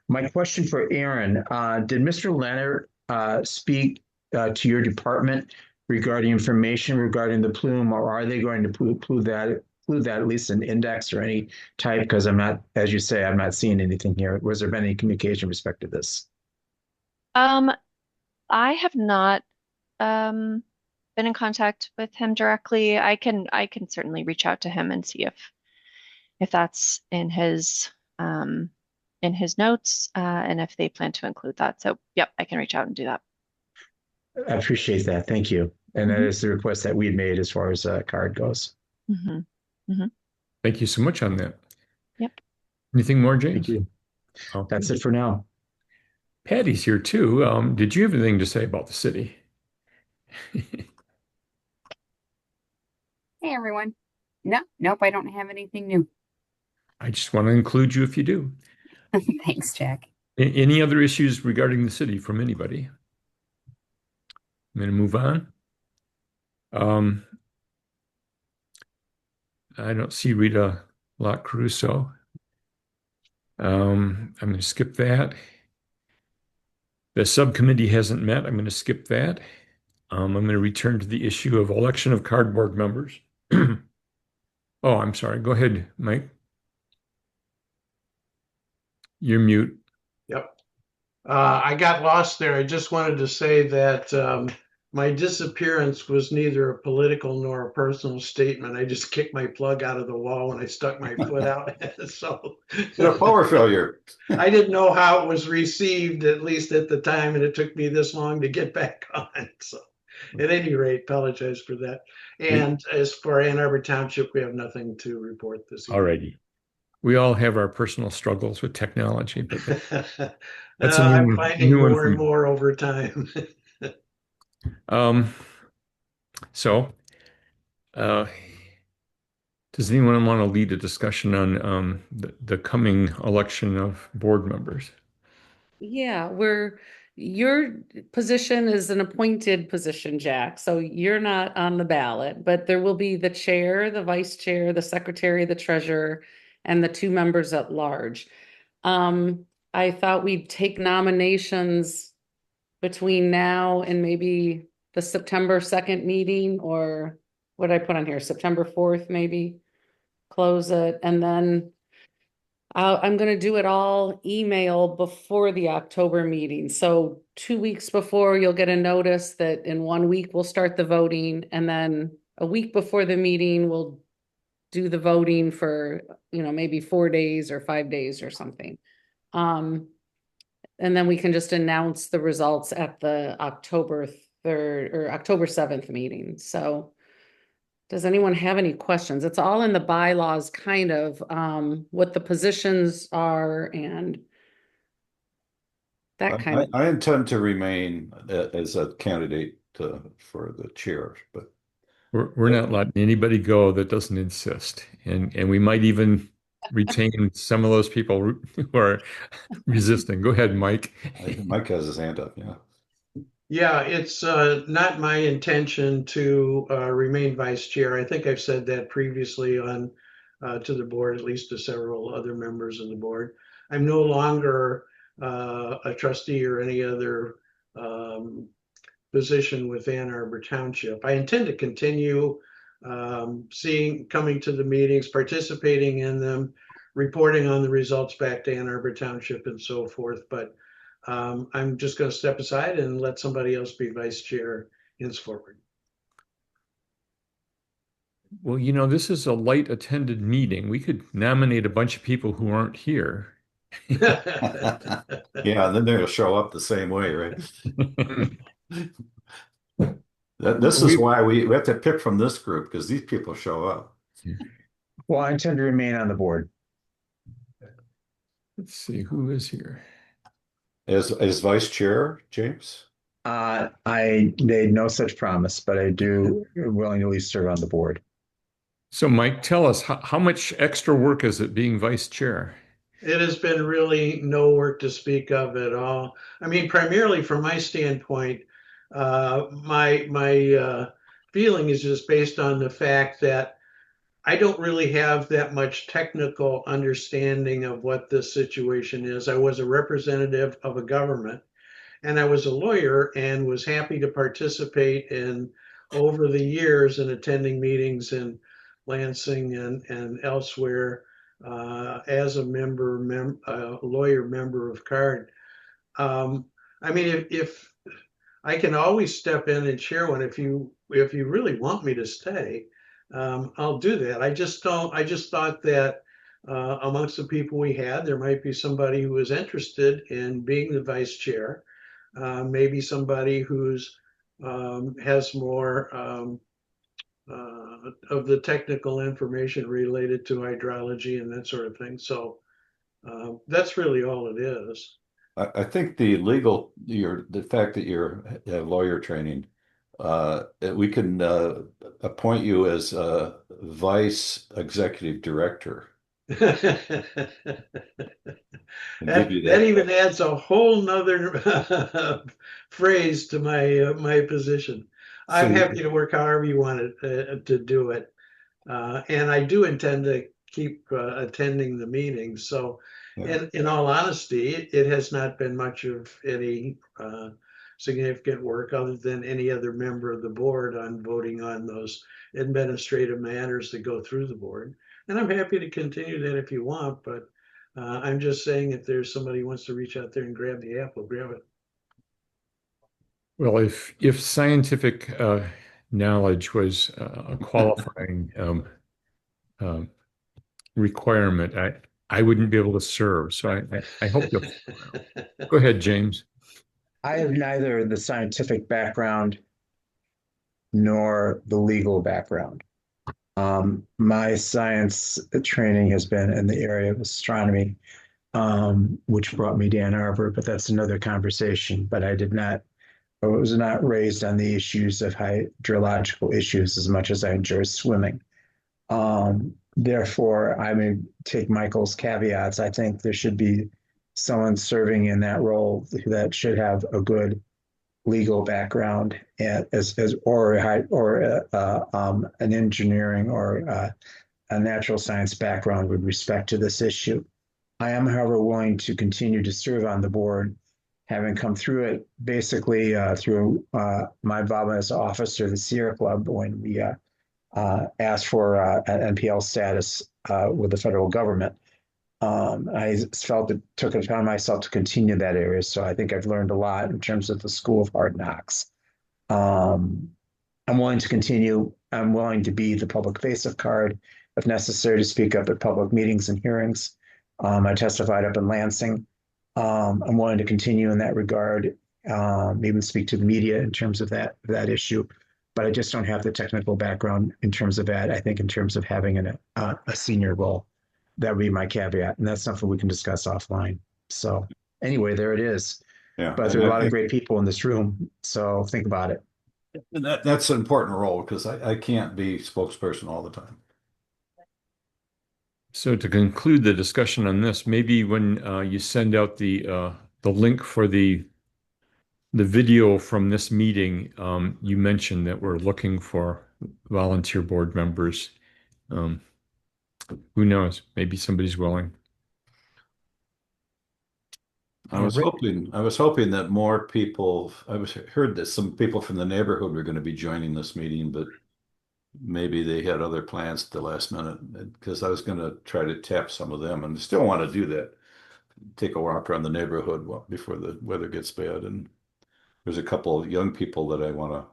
My question for Aaron, did Mr. Leonard speak to your department regarding information regarding the Plume, or are they going to include that at least an index or any type? Because I'm not, as you say, I'm not seeing anything here. Was there been any communication with respect to this? I have not been in contact with him directly. I can certainly reach out to him and see if that's in his notes and if they plan to include that. So yep, I can reach out and do that. I appreciate that. Thank you. And that is the request that we had made as far as card goes. Thank you so much on that. Yep. Anything more, Thank James? you. Oh, That's it for now. Patty's here too. Did you have anything to say about the city? Hey everyone. Nope, I don't have anything new. I just want to include you if you do. Thanks, Jack. Any other issues regarding the city from anybody? I'm going to move on. I don't see Rita Lock Caruso. I'm going to skip that. The subcommittee hasn't met. I'm going to skip that. I'm going to return to the issue of election of cardboard members. Oh, I'm sorry. Go ahead, Mike. You're mute. Yep. I got lost there. I just wanted to say that my disappearance was neither a political nor a personal statement. I just kicked my plug out of the wall when I stuck my foot out. So a power failure. I didn't know how it was received, at least at the time, and it took me this long to get back on. So at any rate, apologize for that. And as for Ann Arbor Township, we have nothing to report this evening. Alrighty. We all have our personal struggles with technology, but that's I'm finding more and more over time. So, does anyone want to lead a discussion on the coming election of board members? Yeah, your position is an appointed position, Jack, so you're not on the ballot, but there will be the chair, the vice chair, the secretary, the treasurer, and the 2 members at large. I thought we'd take nominations between now and maybe the September 2nd meeting, or what did I put on here? September 4th, maybe close it. And then I'm going to do it all email before the October meeting. So 2 weeks before, you'll get a notice that in 1 week we'll start the voting. And then a week before the meeting, we'll do the voting for, maybe 4 days or 5 days or something. And then we can just announce the results at the October 3rd or October 7th meeting. So does anyone have any questions? It's all in the bylaws, kind of, what the positions are and that kind of. I intend to remain as a candidate for the chair, but we're not letting anybody go that doesn't insist, and we might even retain some of those people who are resisting. Go ahead, Mike. Mike has his hand up. Yeah. Yeah, it's not my intention to remain vice chair. I think I've said that previously on to the board, at least to several other members of the board. I'm no longer a trustee or any other position with Ann Arbor Township. I intend to continue coming to the meetings, participating in them, reporting on the results back to Ann Arbor Township and so forth. But I'm just going to step aside and let somebody else be vice chair henceforward. Well, this is a light attended meeting. We could nominate a bunch of people who aren't here. Yeah, then they'll show up the same way, right? This is why we have to pick from this group, because these people show up. Well, I intend to remain on the board. Let's see who is here. As vice chair, James? I made no such promise, but I do willingly serve on the board. So, Mike, tell us, how much extra work is it being vice chair? It has been really no work to speak of at all. I mean, primarily from my standpoint, my feeling is just based on the fact that I don't really have that much technical understanding of what this situation is. I was a representative of a government, and I was a lawyer and was happy to participate in over the years in attending meetings in Lansing and elsewhere as a lawyer member of CARD. I mean, if I can always step in and share one if you really want me to stay, I'll do that. I just thought that amongst the people we had, there might be somebody who was interested in being the vice chair. Maybe somebody who's has more of the technical information related to hydrology and that sort of thing. So That's really all it is. I think the fact that you're have lawyer training, we can appoint you as vice executive director and give you That even adds a whole nother phrase to my position. I'm happy to work however you want to do it. And I do intend to keep attending the meetings. So in all honesty, it has not been much of any significant work other than any other member of the board on voting on those administrative matters that go through the board. And I'm happy to continue that if you want, but I'm just saying if there's somebody who wants to reach out there and grab the apple, grab it. Well, if scientific knowledge was a qualifying requirement, I wouldn't be able to serve. So I hope you'll go ahead, James. I have neither the scientific background nor the legal background. My science training has been in the area of astronomy, which brought me to Ann Arbor, but that's another conversation. But I was not raised on the issues of hydrological issues as much as I enjoy swimming. Therefore, I may take Michael's caveats. I think there should be someone serving in that role that should have a good legal background an engineering or a natural science background with respect to this issue. I am, however, willing to continue to serve on the board, having come through it basically through my involvement as an officer of the Sierra Club when we asked for an NPL status with the federal government. I felt it took it upon myself to continue that area. So I think I've learned a lot in terms of the School of Hard Knocks. I'm willing to continue. I'm willing to be the public face of CARD if necessary to speak up at public meetings and hearings. I testified up in Lansing. I'm willing to continue in that regard, even speak to the media in terms of that issue. But I just don't have the technical background in terms of that. I think in terms of having a senior role. That would be my caveat, and that's something we can discuss offline. So anyway, there it is. Yeah, but there are a lot of great people in this room, so think about it. That's an important role because I can't be spokesperson all the time. So to conclude the discussion on this, maybe when you send out the link for the video from this meeting, you mentioned that we're looking for volunteer board members. Who knows? Maybe somebody's willing. I was hoping that more people. Heard that some people from the neighborhood were going to be joining this meeting, but maybe they had other plans at the last minute. Because I was going to try to tap some of them, and still want to do that. Take a walk around the neighborhood before the weather gets bad. And there's a couple of young people that I want to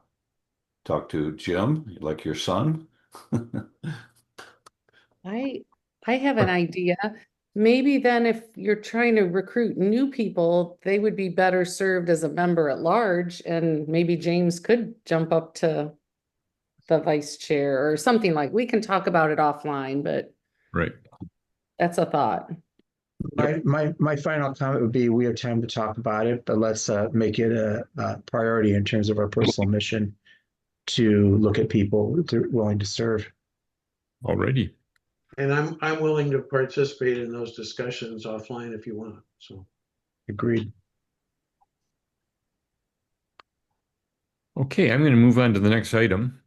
talk to. Jim, like your son. I have an idea. Maybe then if you're trying to recruit new people, they would be better served as a member at large, and maybe James could jump up to the vice chair or something. Like we can talk about it offline, but right. That's a thought. My final comment would be we have time to talk about it, but let's make it a priority in terms of our personal mission to look at people that are willing to serve. Already. And I'm willing to participate in those discussions offline if you want. So agreed. Okay, I'm going to move on to the next item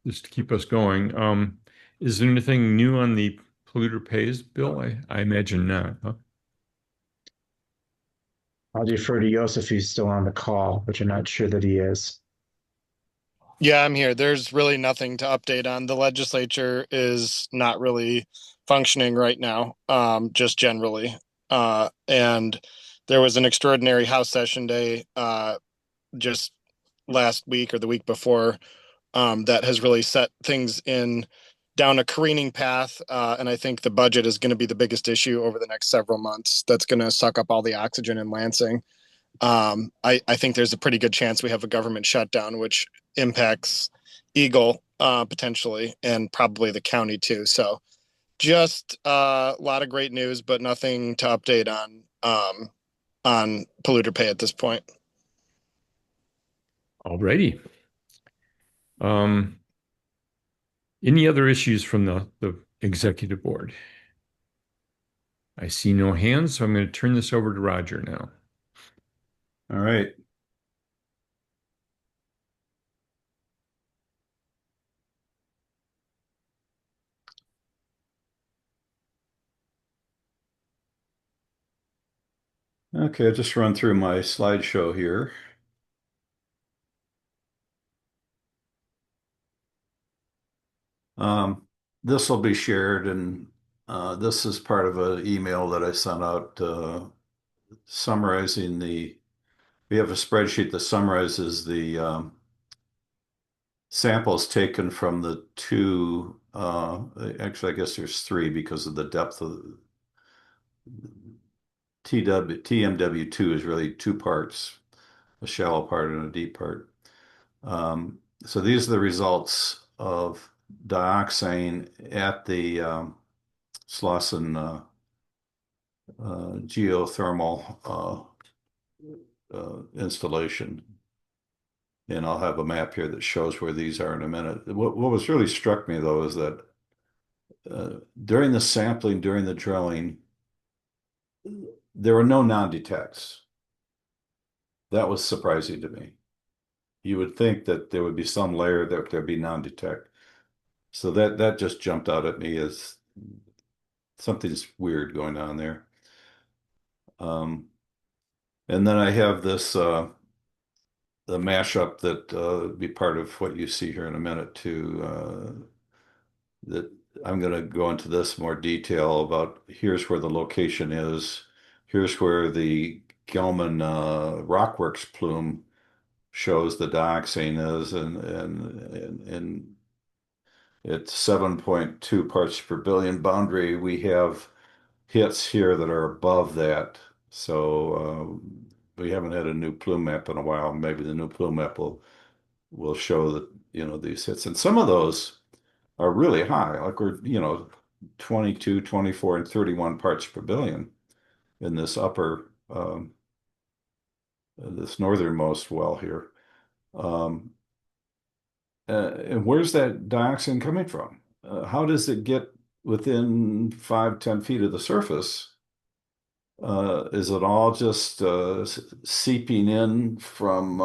just to keep us going. Is there anything new on the polluter pays bill? I imagine not. Huh? I'll defer to Joseph if he's still on the call, which I'm not sure that he is. Yeah, I'm here. There's really nothing to update on. The legislature is not really functioning right now, just generally. And there was an extraordinary House session day just last week or the week before that has really set things down a careening path. And I think the budget is going to be the biggest issue over the next several months. That's going to suck up all the oxygen in Lansing. I think there's a pretty good chance we have a government shutdown, which impacts EGLE potentially, and probably the county too. So Just a lot of great news, but nothing to update on polluter pay at this point. Alrighty. Any other issues from the executive board? I see no hands, so I'm going to turn this over to Roger now. All right. Okay, I'll just run through my slideshow here. This will be shared, and this is part of an email that I sent out summarizing we have a spreadsheet that summarizes the samples taken from the two, actually, I guess there's three because of the depth of TMW2 is really two parts, a shallow part and a deep part. So these are the results of dioxane at the Slauson geothermal installation. And I'll have a map here that shows where these are in a minute. What was really struck me, though, is that during the sampling, during the drilling, there were no non-detects. That was surprising to me. You would think that there would be some layer that there'd be non-detect. So that just jumped out at me as something's weird going on there. And then I have this the mashup that be part of what you see here in a minute too. That I'm going to go into this more detail about here's where the location is. Here's where the Gelman Rockworks plume shows the dioxane is, and it's 7.2 parts per billion boundary. We have hits here that are above that. So we haven't had a new plume map in a while. Maybe the new plume map will show that, these hits. And some of those are really high, like we're, 22, 24, and 31 parts per billion in this this northernmost well here. And where's that dioxin coming from? How does it get within 5-10 feet of the surface? Is it all just seeping in from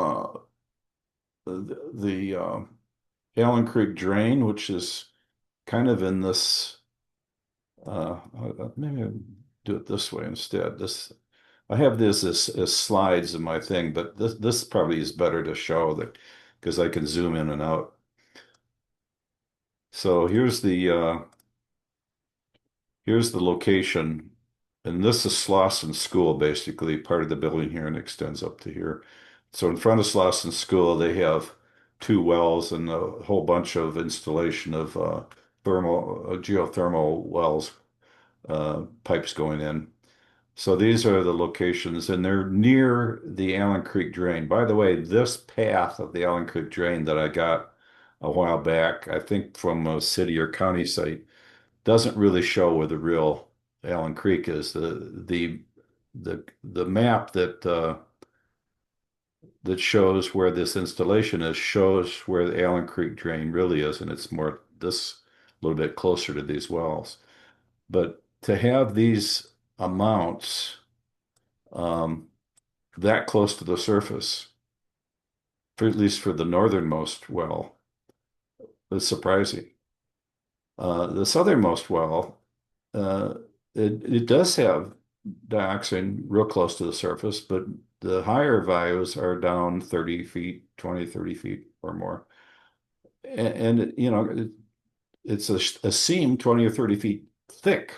the Allen Creek drain, which is kind of in this? Maybe I'll do it this way instead. I have this as slides in my thing, but this probably is better to show that because I can zoom in and out. So here's the location, and this is Slauson School, basically part of the building here, and extends up to here. So in front of Slauson School, they have two wells and a whole bunch of installation of geothermal wells, pipes going in. So these are the locations, and they're near the Allen Creek drain. By the way, this path of the Allen Creek drain that I got a while back, I think from a city or county site, doesn't really show where the real Allen Creek is. The map that shows where this installation is shows where the Allen Creek drain really is, and it's more this a little bit closer to these wells. But to have these amounts that close to the surface, at least for the northernmost well, is surprising. The southernmost well, it does have dioxin real close to the surface, but the higher values are down 30 feet, 20, 30 feet or more. And it's a seam 20 or 30 feet thick.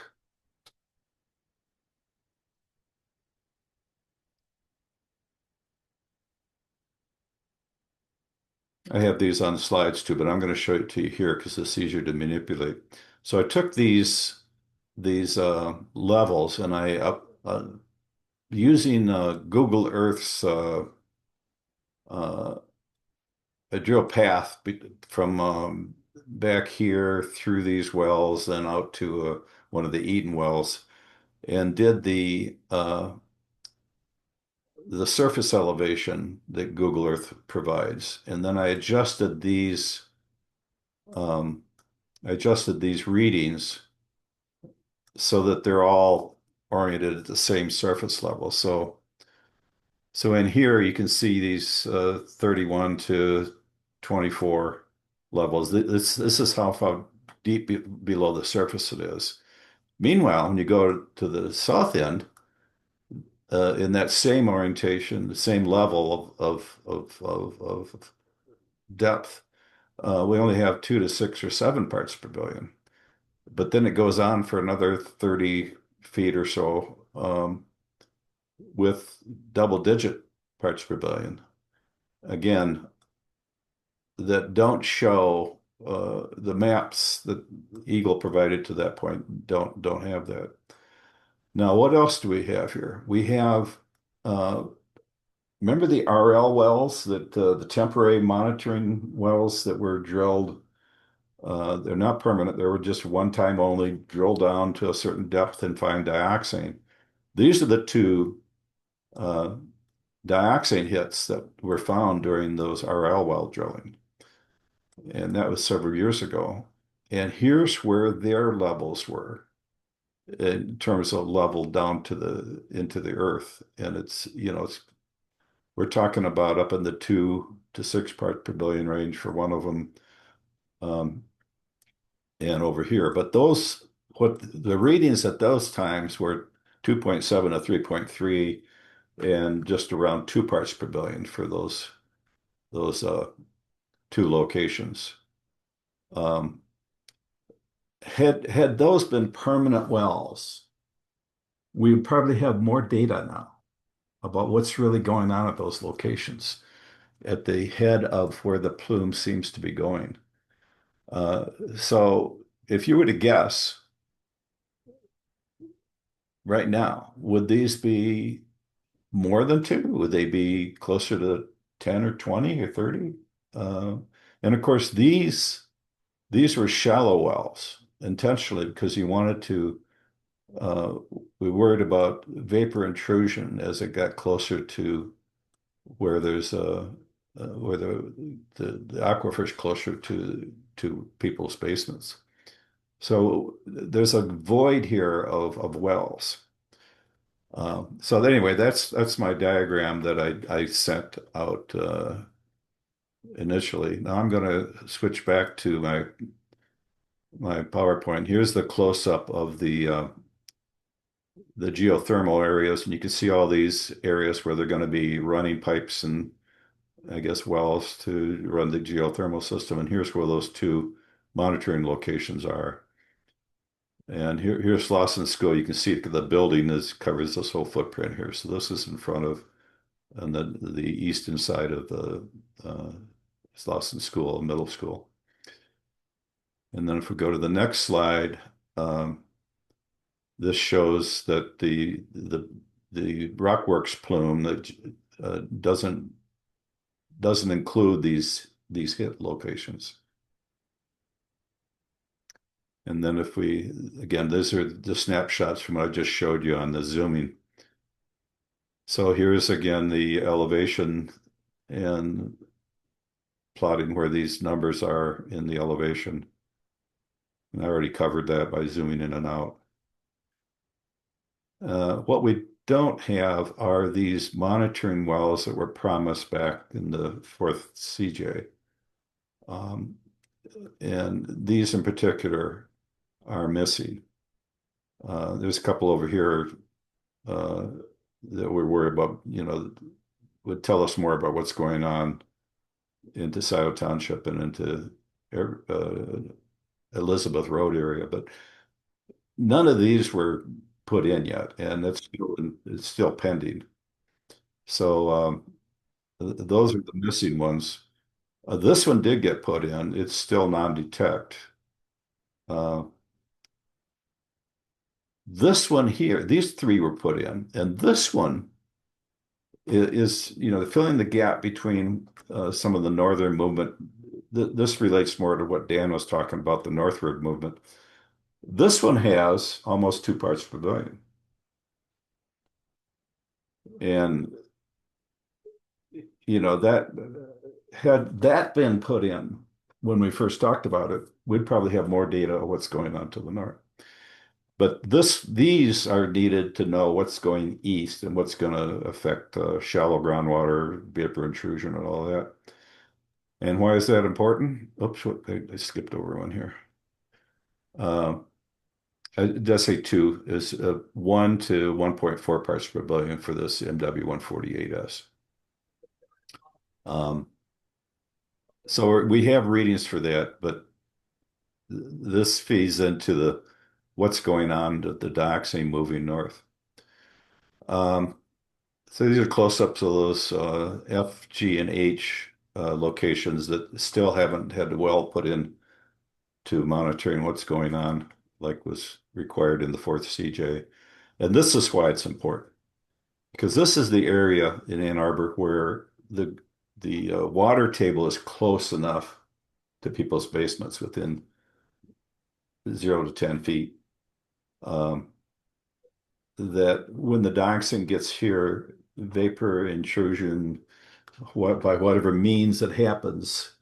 I have these on the slides too, but I'm going to show it to you here because it's easier to manipulate. So I took these levels, and I using Google Earth's a drill path from back here through these wells, then out to one of the Eaton wells, and did the surface elevation that Google Earth provides. And then I adjusted these readings so that they're all oriented at the same surface level. So in here you can see these 31 to 24 levels. This is how far deep below the surface it is. Meanwhile, when you go to the south end, in that same orientation, the same level of depth, we only have 2 to 6 or 7 parts per billion. But then it goes on for another 30 feet or so with double-digit parts per billion. Again, that don't show the maps that EGLE provided to that point don't have that. Now, what else do we have here? We have, remember the RL wells, that the temporary monitoring wells that were drilled? They're not permanent. They were just one time only, drill down to a certain depth and find dioxane. These are the two dioxane hits that were found during those RL well drilling. And that was several years ago. And here's where their levels were in terms of level down to into the earth. And it's, we're talking about up in the 2 to 6 parts per billion range for one of them. And over here, but what the readings at those times were 2.7 to 3.3 and just around 2 parts per billion for those two locations. Had those been permanent wells, we would probably have more data now about what's really going on at those locations at the head of where the plume seems to be going. So if you were to guess right now, would these be more than 2? Would they be closer to 10 or 20 or 30? And of course, these were shallow wells intentionally because you wanted to, we worried about vapor intrusion as it got closer to where there's where the aquifer's closer to people's basements. So there's a void here of wells. So anyway, that's my diagram that I sent out initially. Now I'm going to switch back to my PowerPoint. Here's the close-up of the geothermal areas, and you can see all these areas where they're going to be running pipes and I guess wells to run the geothermal system. And here's where those 2 monitoring locations are. And here's Slauson School. You can see the building covers this whole footprint here. So this is in front of the eastern side of the Slauson School, middle school. And then if we go to the next slide, this shows that the Rockworks plume that doesn't include these hit locations. And then if again, these are the snapshots from what I just showed you on the zooming. So here's again the elevation and plotting where these numbers are in the elevation. And I already covered that by zooming in and out. What we don't have are these monitoring wells that were promised back in the 4th CJ. And these in particular are missing. There's a couple over here that we're worried about, would tell us more about what's going on into Scioto Township and into Elizabeth Road area, but none of these were put in yet, and it's still pending. So those are the missing ones. This one did get put in. It's still non-detect. This one here, these 3 were put in, and this one is filling the gap between some of the northern movement this relates more to what Dan was talking about, the northward movement. This one has almost 2 parts per billion. And, you know, that had that been put in when we first talked about it, we'd probably have more data of what's going on to the north. But these are needed to know what's going east and what's going to affect shallow groundwater, vapor intrusion, and all that. And why is that important? Oops, I skipped over one here. It does say 2 is 1 to 1.4 parts per billion for this MW148S. So we have readings for that, but this feeds into what's going on to the dioxane moving north. So these are close-ups of those F, G, and H locations that still haven't had the well put in to monitoring what's going on, like was required in the 4th CJ. And this is why it's important, because this is the area in Ann Arbor where the water table is close enough to people's basements within 0 to 10 feet. That when the dioxin gets here, vapor intrusion, by whatever means it happens,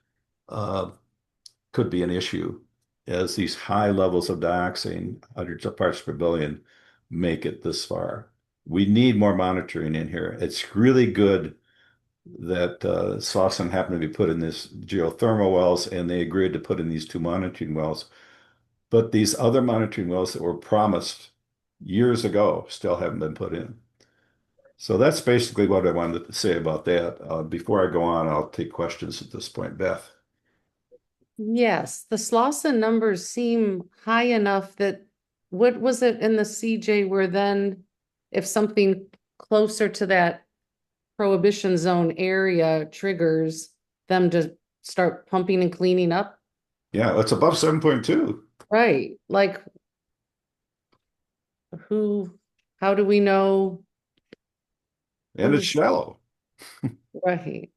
could be an issue, as these high levels of dioxin, hundreds of parts per billion, make it this far. We need more monitoring in here. It's really good that Slauson happened to be put in this geothermal wells, and they agreed to put in these 2 monitoring wells. But these other monitoring wells that were promised years ago still haven't been put in. So that's basically what I wanted to say about that. Before I go on, I'll take questions at this point. Beth. Yes, the Slauson numbers seem high enough that, what was it in the CJ where then if something closer to that prohibition zone area triggers them to start pumping and cleaning up? Yeah, it's above 7.2. Right. Like, how do we know? And it's shallow. Right.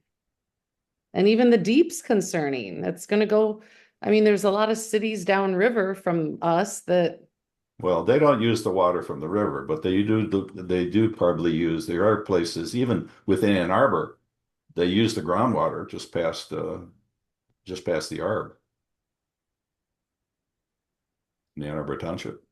And even the deep's concerning. It's going to go, I mean, there's a lot of cities downriver from us that. Well, they don't use the water from the river, but they do probably use, there are places, even within Ann Arbor, they use the groundwater just past the Arb in Ann Arbor Township.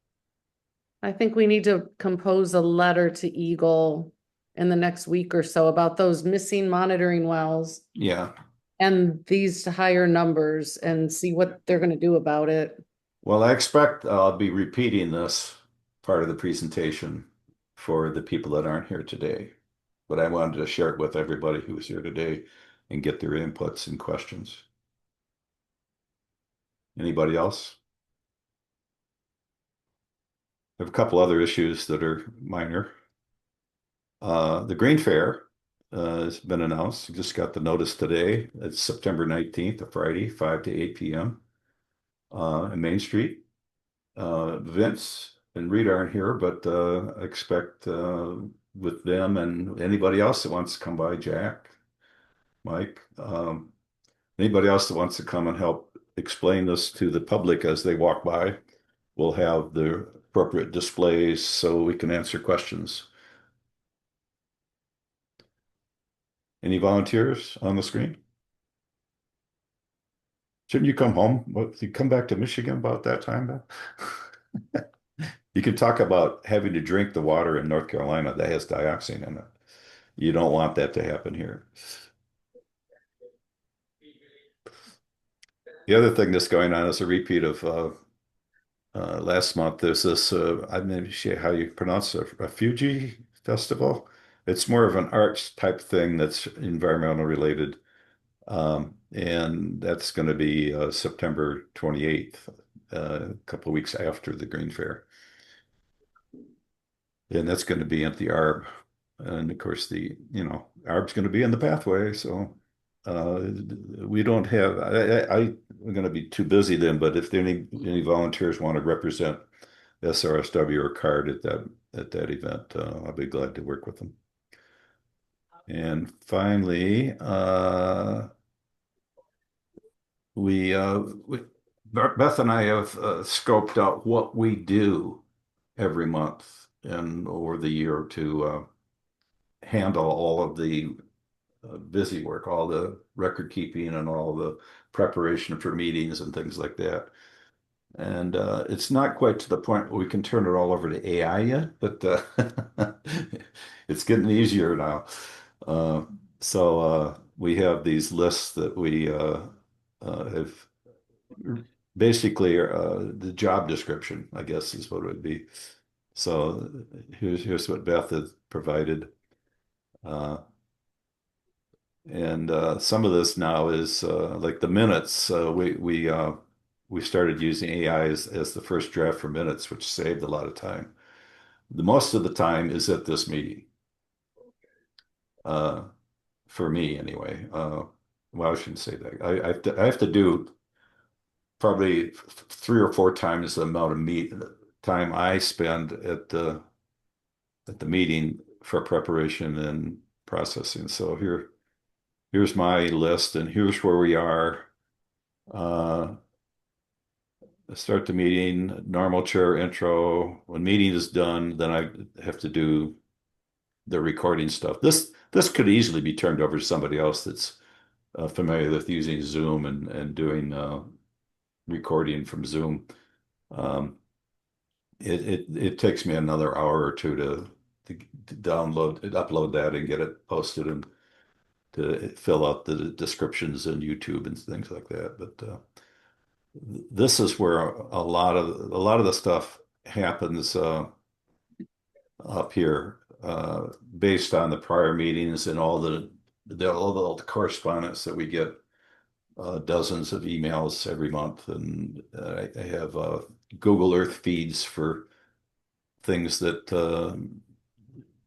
I think we need to compose a letter to EGLE in the next week or so about those missing monitoring wells. Yeah. And these higher numbers, and see what they're going to do about it. Well, I expect I'll be repeating this part of the presentation for the people that aren't here today, but I wanted to share it with everybody who's here today and get their inputs and questions. Anybody else? I have a couple other issues that are minor. The Green Fair has been announced. You just got the notice today. It's September 19th, a Friday, 5 to 8 p.m. In Main Street. Vince and Rita aren't here, but I expect with them and anybody else that wants to come by, Jack, Mike, anybody else that wants to come and help explain this to the public as they walk by, we'll have the appropriate displays so we can answer questions. Any volunteers on the screen? Shouldn't you come home? What, you come back to Michigan about that time, Beth? You can talk about having to drink the water in North Carolina that has dioxin in it. You don't want that to happen here. The other thing that's going on is a repeat of last month. There's this, I'm not sure how you pronounce it, a Fuji festival. It's more of an arts type thing that's environmental related. And that's going to be September 28th, a couple of weeks after the Green Fair. And that's going to be at the Arb. And of course, Arb's going to be in the pathway. So we don't have, I'm going to be too busy then, but if any volunteers want to represent SRSW or CARD at that event, I'll be glad to work with them. And finally, Beth and I have scoped out what we do every month and over the year to handle all of the busy work, all the record keeping and all the preparation for meetings and things like that. And it's not quite to the point where we can turn it all over to AI yet, but it's getting easier now. So we have these lists that we have basically the job description, I guess is what it would be. So here's what Beth has provided. And some of this now is like the minutes. We started using AI as the first draft for minutes, which saved a lot of time. The most of the time is at this meeting. For me anyway. Well, I shouldn't say that. I have to do probably 3 or 4 times the amount of time I spend at the meeting for preparation and processing. So here's my list, and here's where we are. Start the meeting, normal chair intro. When meeting is done, then I have to do the recording stuff. This could easily be turned over to somebody else that's familiar with using Zoom and doing recording from Zoom. It takes me another hour or two to upload that and get it posted and to fill out the descriptions in YouTube and things like that. But this is where a lot of the stuff happens up here, based on the prior meetings and all the correspondence that we get, dozens of emails every month, and I have Google Earth feeds for things that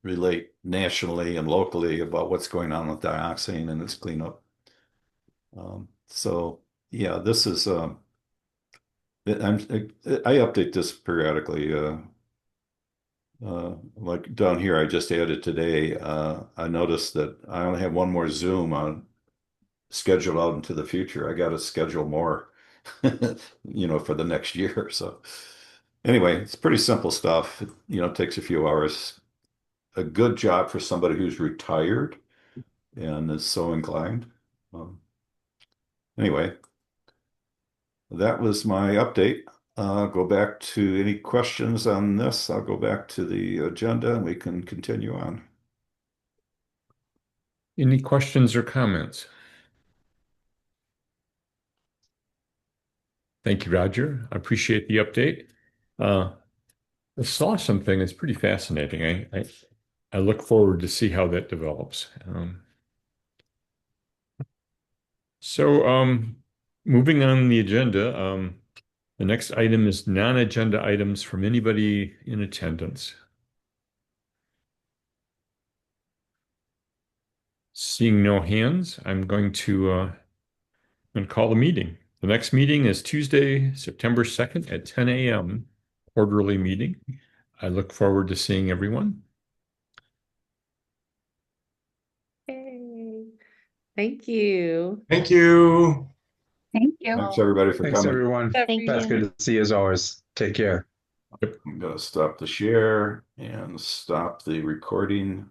relate nationally and locally about what's going on with dioxane and its cleanup. So yeah, this is I update this periodically. Like down here, I just added today. I noticed that I only have one more Zoom on scheduled out into the future. I got to schedule more, for the next year. So anyway, it's pretty simple stuff. It takes a few hours. A good job for somebody who's retired and is so inclined. Anyway, that was my update. Go back to any questions on this. I'll go back to the agenda and we can continue on. Any questions or comments? Thank you, Roger. I appreciate the update. The Sawsum thing is pretty fascinating. I look forward to see how that develops. So moving on the agenda, the next item is non-agenda items from anybody in attendance. Seeing no hands, I'm going to call the meeting. The next meeting is Tuesday, September 2nd at 10 a.m., quarterly meeting. I look forward to seeing everyone. Yay. Thank you. Thank you. Thank you. Thanks everybody for Thanks, coming. everyone. Thank That's you. good to see you as always. Take care. I'm going to stop the share and stop the recording.